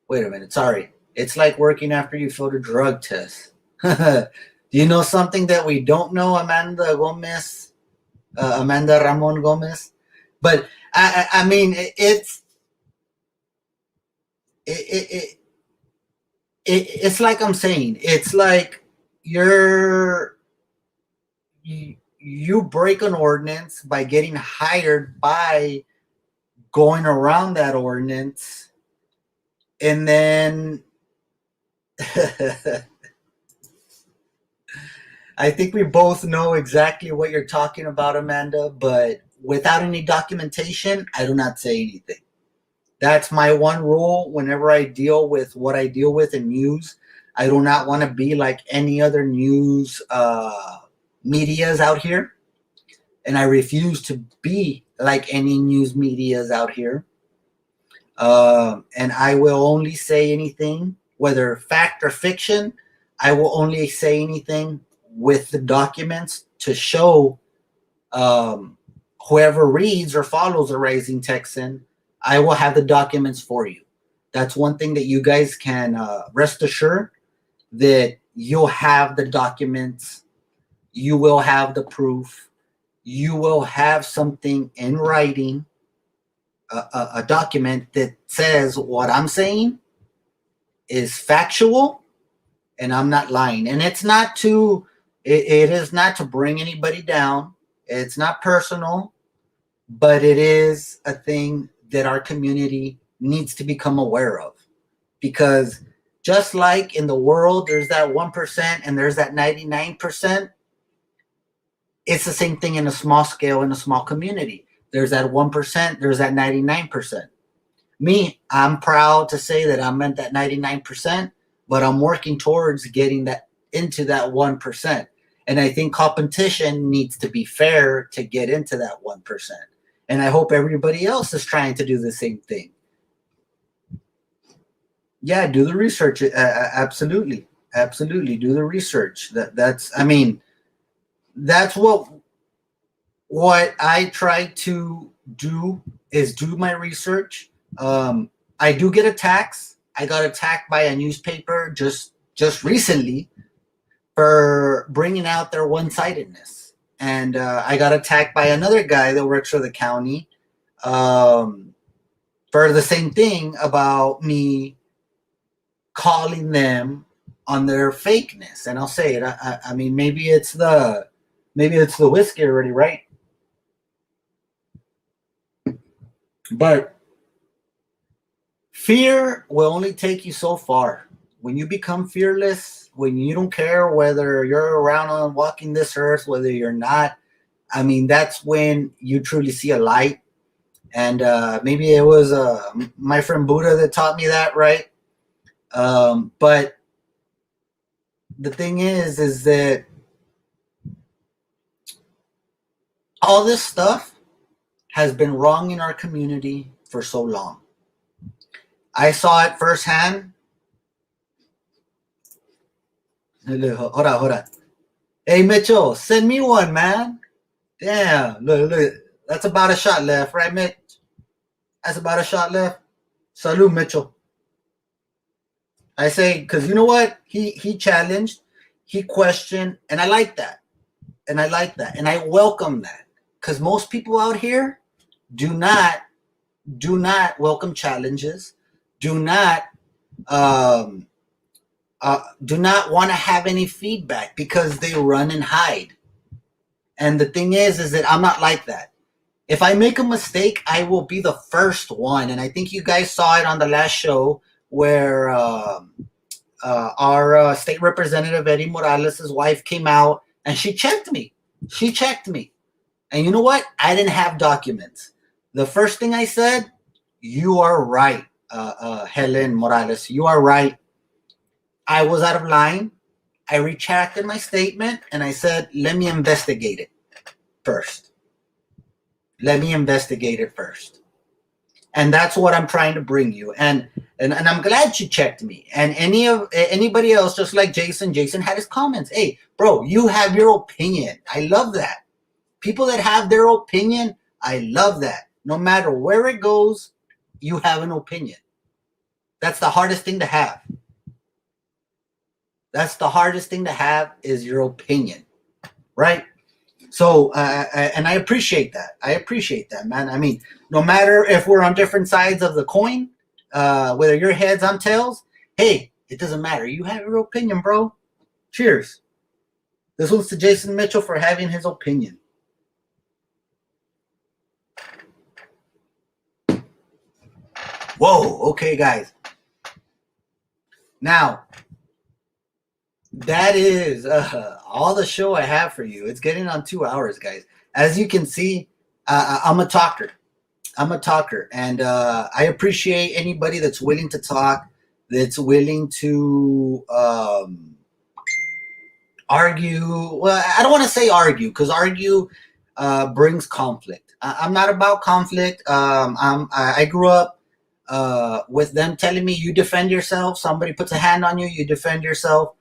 wait a minute, sorry. It's like working after you failed a drug test. Do you know something that we don't know, Amanda Ramon Gomez? But I mean, it's like I'm saying. It's like you break an ordinance by getting hired by going around that ordinance, and then I think we both know exactly what you're talking about, Amanda, but without any documentation, I do not say anything. That's my one rule whenever I deal with what I deal with in news. I do not want to be like any other news medias out here. And I refuse to be like any news medias out here. And I will only say anything, whether fact or fiction, I will only say anything with the documents to show whoever reads or follows the Rising Texan, I will have the documents for you. That's one thing that you guys can rest assured that you'll have the documents, you will have the proof, you will have something in writing, a document that says what I'm saying is factual and I'm not lying. And it's not to, it is not to bring anybody down. It's not personal, but it is a thing that our community needs to become aware of. Because just like in the world, there's that 1% and there's that 99%, it's the same thing in a small scale, in a small community. There's that 1%, there's that 99%. Me, I'm proud to say that I'm at that 99%, but I'm working towards getting that into that 1%. And I think competition needs to be fair to get into that 1%. And I hope everybody else is trying to do the same thing. Yeah, do the research. Absolutely. Absolutely. Do the research. That's what I try to do is do my research. I do get attacks. I got attacked by a newspaper just recently for bringing out their one-sidedness. And I got attacked by another guy that works for the county for the same thing about me calling them on their fakeness. And I'll say it. I mean, maybe it's the whiskey already, right? But fear will only take you so far. When you become fearless, when you don't care whether you're around on walking this earth, whether you're not, I mean, that's when you truly see a light. And maybe it was my friend Buddha that taught me that, right? But the thing is that all this stuff has been wrong in our community for so long. I saw it firsthand Hold on, hold on. Hey, Mitchell, send me one, man. Damn, look. That's about a shot left, right, Mitch? That's about a shot left. Salute, Mitchell. I say, because you know what? He challenged, he questioned, and I like that. And I like that. And I welcome that. Because most people out here do not welcome challenges, do not um, do not want to have any feedback because they run and hide. And the thing is that I'm not like that. If I make a mistake, I will be the first one. And I think you guys saw it on the last show where our state representative Eddie Morales' wife came out and she checked me. She checked me. And you know what? I didn't have documents. The first thing I said, you are right, Helen Morales. You are right. I was out of line. I retracted my statement and I said, let me investigate it first. Let me investigate it first. And that's what I'm trying to bring you. And I'm glad you checked me. And anybody else, just like Jason had his comments. Hey, bro, you have your opinion. I love that. People that have their opinion, I love that. No matter where it goes, you have an opinion. That's the hardest thing to have. That's the hardest thing to have is your opinion, right? So, and I appreciate that. I appreciate that, man. I mean, no matter if we're on different sides of the coin, whether you're heads, I'm tails, hey, it doesn't matter. You have your opinion, bro. Cheers. This one's to Jason Mitchell for having his opinion. Whoa, okay, guys. Now, that is all the show I have for you. It's getting on 2 hours, guys. As you can see, I'm a talker. And I appreciate anybody that's willing to talk, that's willing to argue. Well, I don't want to say argue, because argue brings conflict. I'm not about conflict. I grew up with them telling me, you defend yourself. Somebody puts a hand on you, you defend yourself.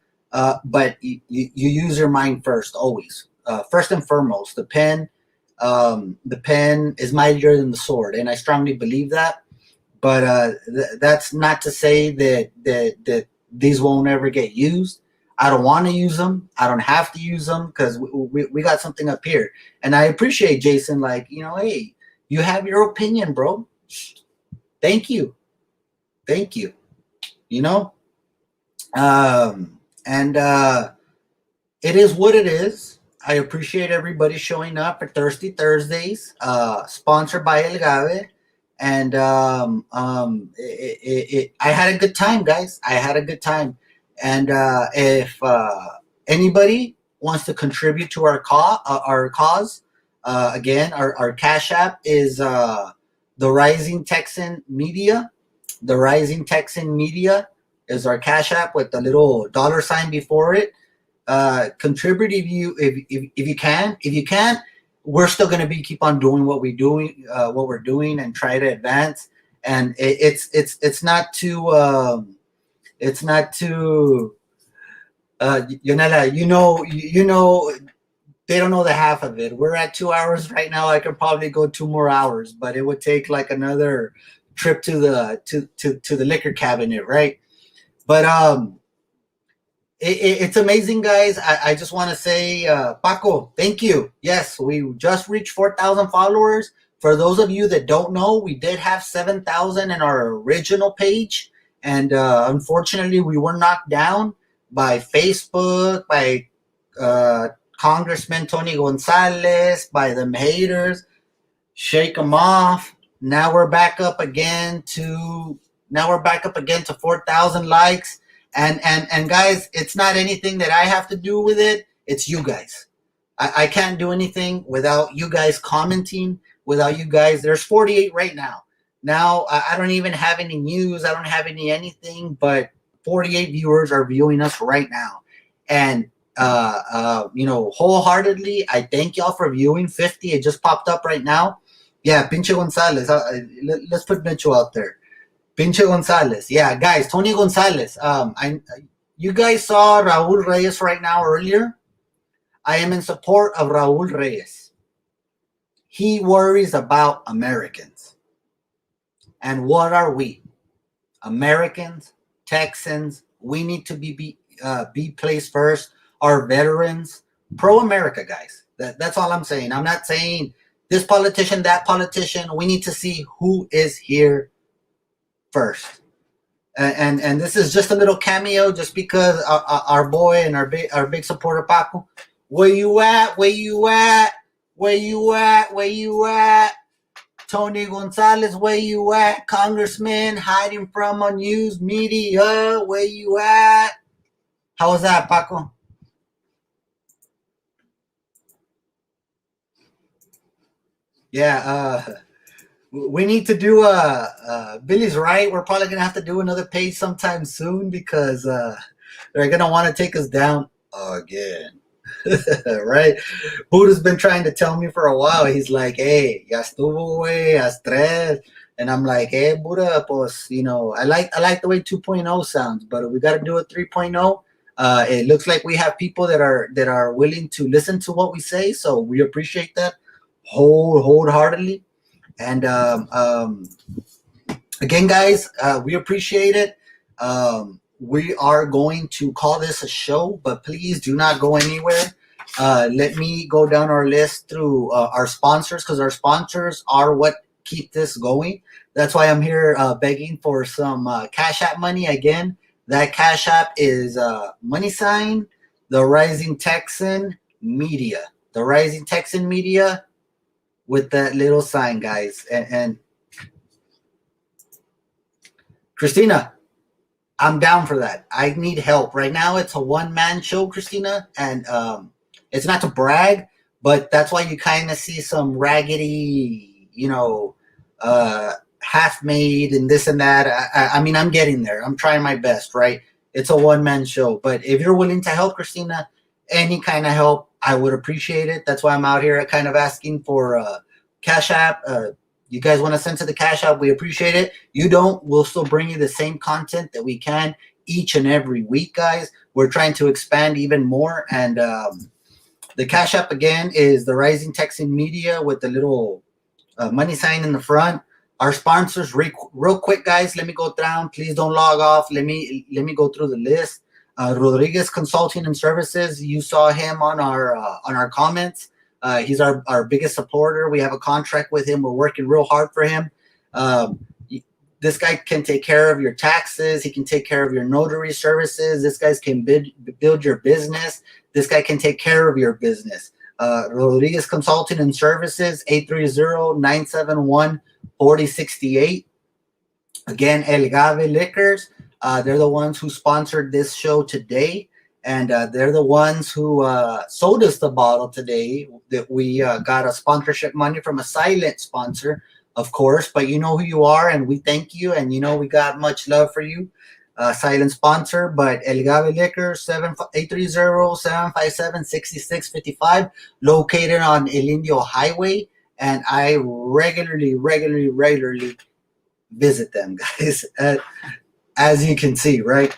But you use your mind first, always. First and foremost, the pen is mightier than the sword, and I strongly believe that. But that's not to say that these won't ever get used. I don't want to use them. I don't have to use them because we got something up here. And I appreciate Jason, like, hey, you have your opinion, bro. Thank you. And it is what it is. I appreciate everybody showing up for Thirsty Thursdays, sponsored by El Gave. And I had a good time, guys. I had a good time. And if anybody wants to contribute to our cause, again, our Cash App is the Rising Texan Media. The Rising Texan Media is our Cash App with the little $sign before it. Contribute if you can. If you can't, we're still going to keep on doing what we're doing, and try to advance. And it's not too Yonela, they don't know the half of it. We're at 2 hours right now. I could probably go 2 more hours, but it would take like another trip to the liquor cabinet, right? But it's amazing, guys. I just want to say, Paco, thank you. Yes, we just reached 4,000 followers. For those of you that don't know, we did have 7,000 in our original page, and unfortunately, we were knocked down by Facebook, by Congressman Tony Gonzalez, by them haters. Shake them off. Now we're back up again to 4,000 likes. And guys, it's not anything that I have to do with it. It's you guys. I can't do anything without you guys commenting, without you guys. There's 48 right now. Now, I don't even have any news. I don't have anything, but 48 viewers are viewing us right now. And, wholeheartedly, I thank y'all for viewing. 50, it just popped up right now. Yeah, Pinche Gonzalez. Let's put Mitchell out there. Pinche Gonzalez. Yeah, guys, Tony Gonzalez. You guys saw Raul Reyes right now earlier. I am in support of Raul Reyes. He worries about Americans. And what are we? Americans, Texans. We need to be placed first. Our veterans, pro-America guys. That's all I'm saying. I'm not saying this politician, that politician. We need to see who is here first. And this is just a little cameo, just because our boy and our big supporter Paco. Where you at? Where you at? Where you at? Where you at? Tony Gonzalez, where you at? Congressman hiding from a news media, where you at? How was that, Paco? Yeah, we need to do Billy's right. We're probably gonna have to do another page sometime soon, because they're gonna want to take us down again. Right? Buddha's been trying to tell me for a while. He's like, hey, ya estuvo, güey, haz tres. And I'm like, hey, Buddha, pues, I like the way 2.0 sounds, but we got to do a 3.0. It looks like we have people that are willing to listen to what we say, so we appreciate that wholeheartedly. And again, guys, we appreciate it. We are going to call this a show, but please do not go anywhere. Let me go down our list through our sponsors, because our sponsors are what keep this going. That's why I'm here begging for some Cash App money again. That Cash App is money sign the Rising Texan Media. The Rising Texan Media with that little sign, guys. And Christina, I'm down for that. I need help. Right now, it's a one-man show, Christina, and it's not to brag, but that's why you kind of see some raggedy, half-made and this and that. I mean, I'm getting there. I'm trying my best, right? It's a one-man show. But if you're willing to help, Christina, any kind of help, I would appreciate it. That's why I'm out here kind of asking for Cash App. You guys want to send to the Cash App, we appreciate it. You don't, we'll still bring you the same content that we can each and every week, guys. We're trying to expand even more. And the Cash App, again, is the Rising Texan Media with the little money sign in the front. Our sponsors, real quick, guys, let me go down. Please don't log off. Let me go through the list. Rodriguez Consulting and Services, you saw him on our comments. He's our biggest supporter. We have a contract with him. We're working real hard for him. This guy can take care of your taxes. He can take care of your notary services. This guy can build your business. This guy can take care of your business. Rodriguez Consulting and Services, 830-971-4068. Again, El Gave Liquors. They're the ones who sponsored this show today. And they're the ones who sold us the bottle today, that we got a sponsorship money from a silent sponsor, of course. But you know who you are, and we thank you. And we got much love for you, silent sponsor. But El Gave Liquor, 830-757-6655, located on El Indio Highway. And I regularly visit them, guys, as you can see, right?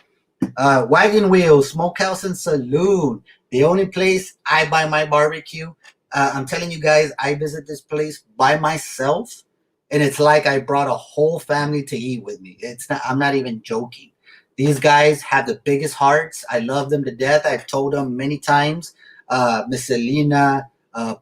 Wagon Wheel, Smokehouse and Saloon, the only place I buy my barbecue. I'm telling you guys, I visit this place by myself, and it's like I brought a whole family to eat with me. I'm not even joking. These guys have the biggest hearts. I love them to death. I've told them many times. Miss Selena,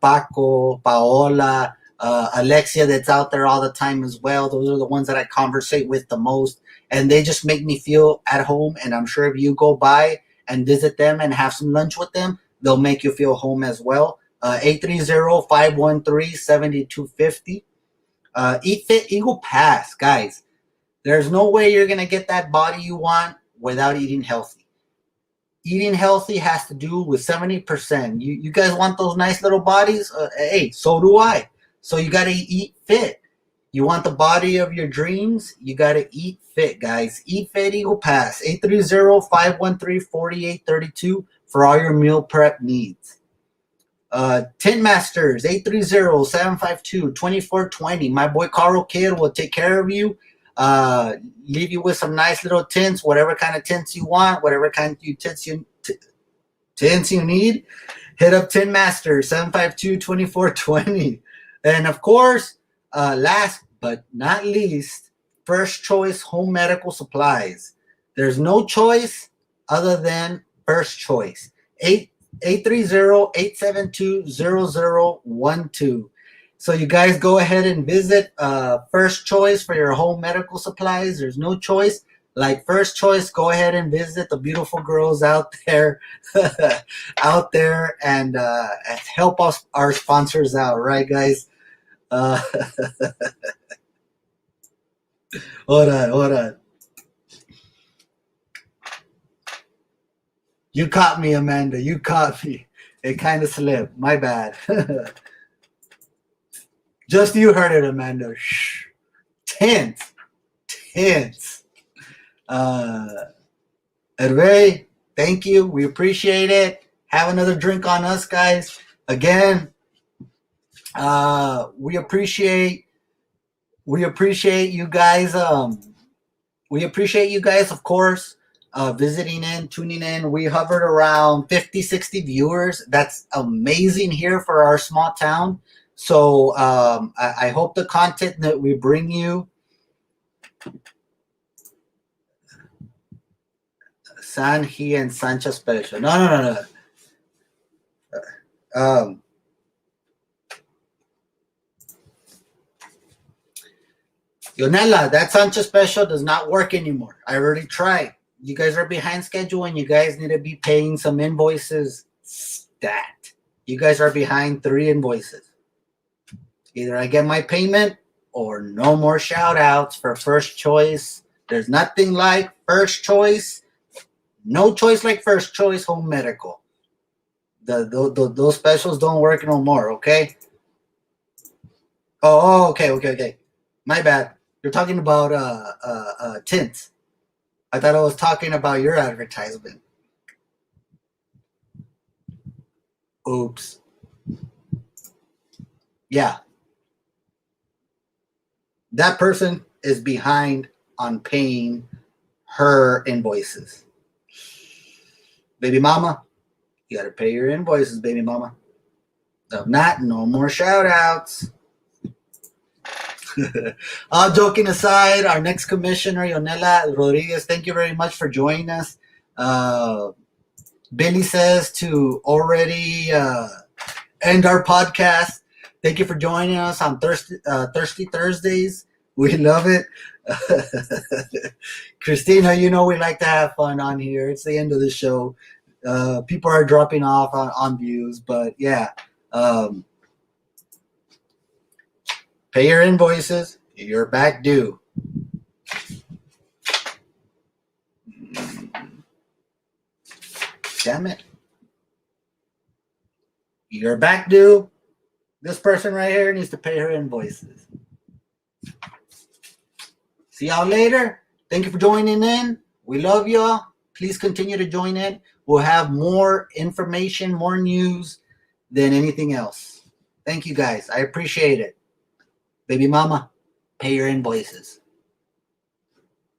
Paco, Paola, Alexia, that's out there all the time as well. Those are the ones that I conversate with the most. And they just make me feel at home. And I'm sure if you go by and visit them and have some lunch with them, they'll make you feel home as well. 830-513-7250. Eat Fit Eagle Pass, guys. There's no way you're going to get that body you want without eating healthy. Eating healthy has to do with 70%. You guys want those nice little bodies? Hey, so do I. So you got to eat fit. You want the body of your dreams? You got to eat fit, guys. Eat Fit Eagle Pass. 830-513-4832 for all your meal prep needs. Tin Masters, 830-752-2420. My boy Carl Kidd will take care of you. leave you with some nice little tints, whatever kind of tints you want, whatever kind of tints you need. Hit up Tin Master 752-2420. And of course, last but not least, First Choice Home Medical Supplies. There's no choice other than First Choice. 830-872-0012. So you guys go ahead and visit First Choice for your home medical supplies. There's no choice like First Choice. Go ahead and visit the beautiful girls out there, and help us, our sponsors, out, right, guys? Hold on. You caught me, Amanda. You caught me. It kind of slipped. My bad. Just you heard it, Amanda. Shh. Tense. Hervé, thank you. We appreciate it. Have another drink on us, guys. Again, we appreciate you guys. We appreciate you guys, of course, visiting in, tuning in. We hovered around 50, 60 viewers. That's amazing here for our small town. So I hope the content that we bring you, Sanji and Sancha Special. No. Yonela, that Sancha Special does not work anymore. I already tried. You guys are behind schedule and you guys need to be paying some invoices. Stat. You guys are behind 3 invoices. Either I get my payment or no more shout outs for First Choice. There's nothing like First Choice. No choice like First Choice Home Medical. Those specials don't work no more, okay? Oh, okay. My bad. You're talking about tints. I thought I was talking about your advertisement. Oops. Yeah. That person is behind on paying her invoices. Baby mama, you got to pay your invoices, baby mama. If not, no more shout outs. All joking aside, our next commissioner, Yonela Rodriguez, thank you very much for joining us. Billy says to already end our podcast. Thank you for joining us on Thirsty Thursdays. We love it. Christina, you know we like to have fun on here. It's the end of the show. People are dropping off on views, but yeah. Pay your invoices. You're back due. Damn it. You're back due. This person right here needs to pay her invoices. See y'all later. Thank you for joining in. We love y'all. Please continue to join in. We'll have more information, more news than anything else. Thank you guys. I appreciate it. Baby mama, pay your invoices.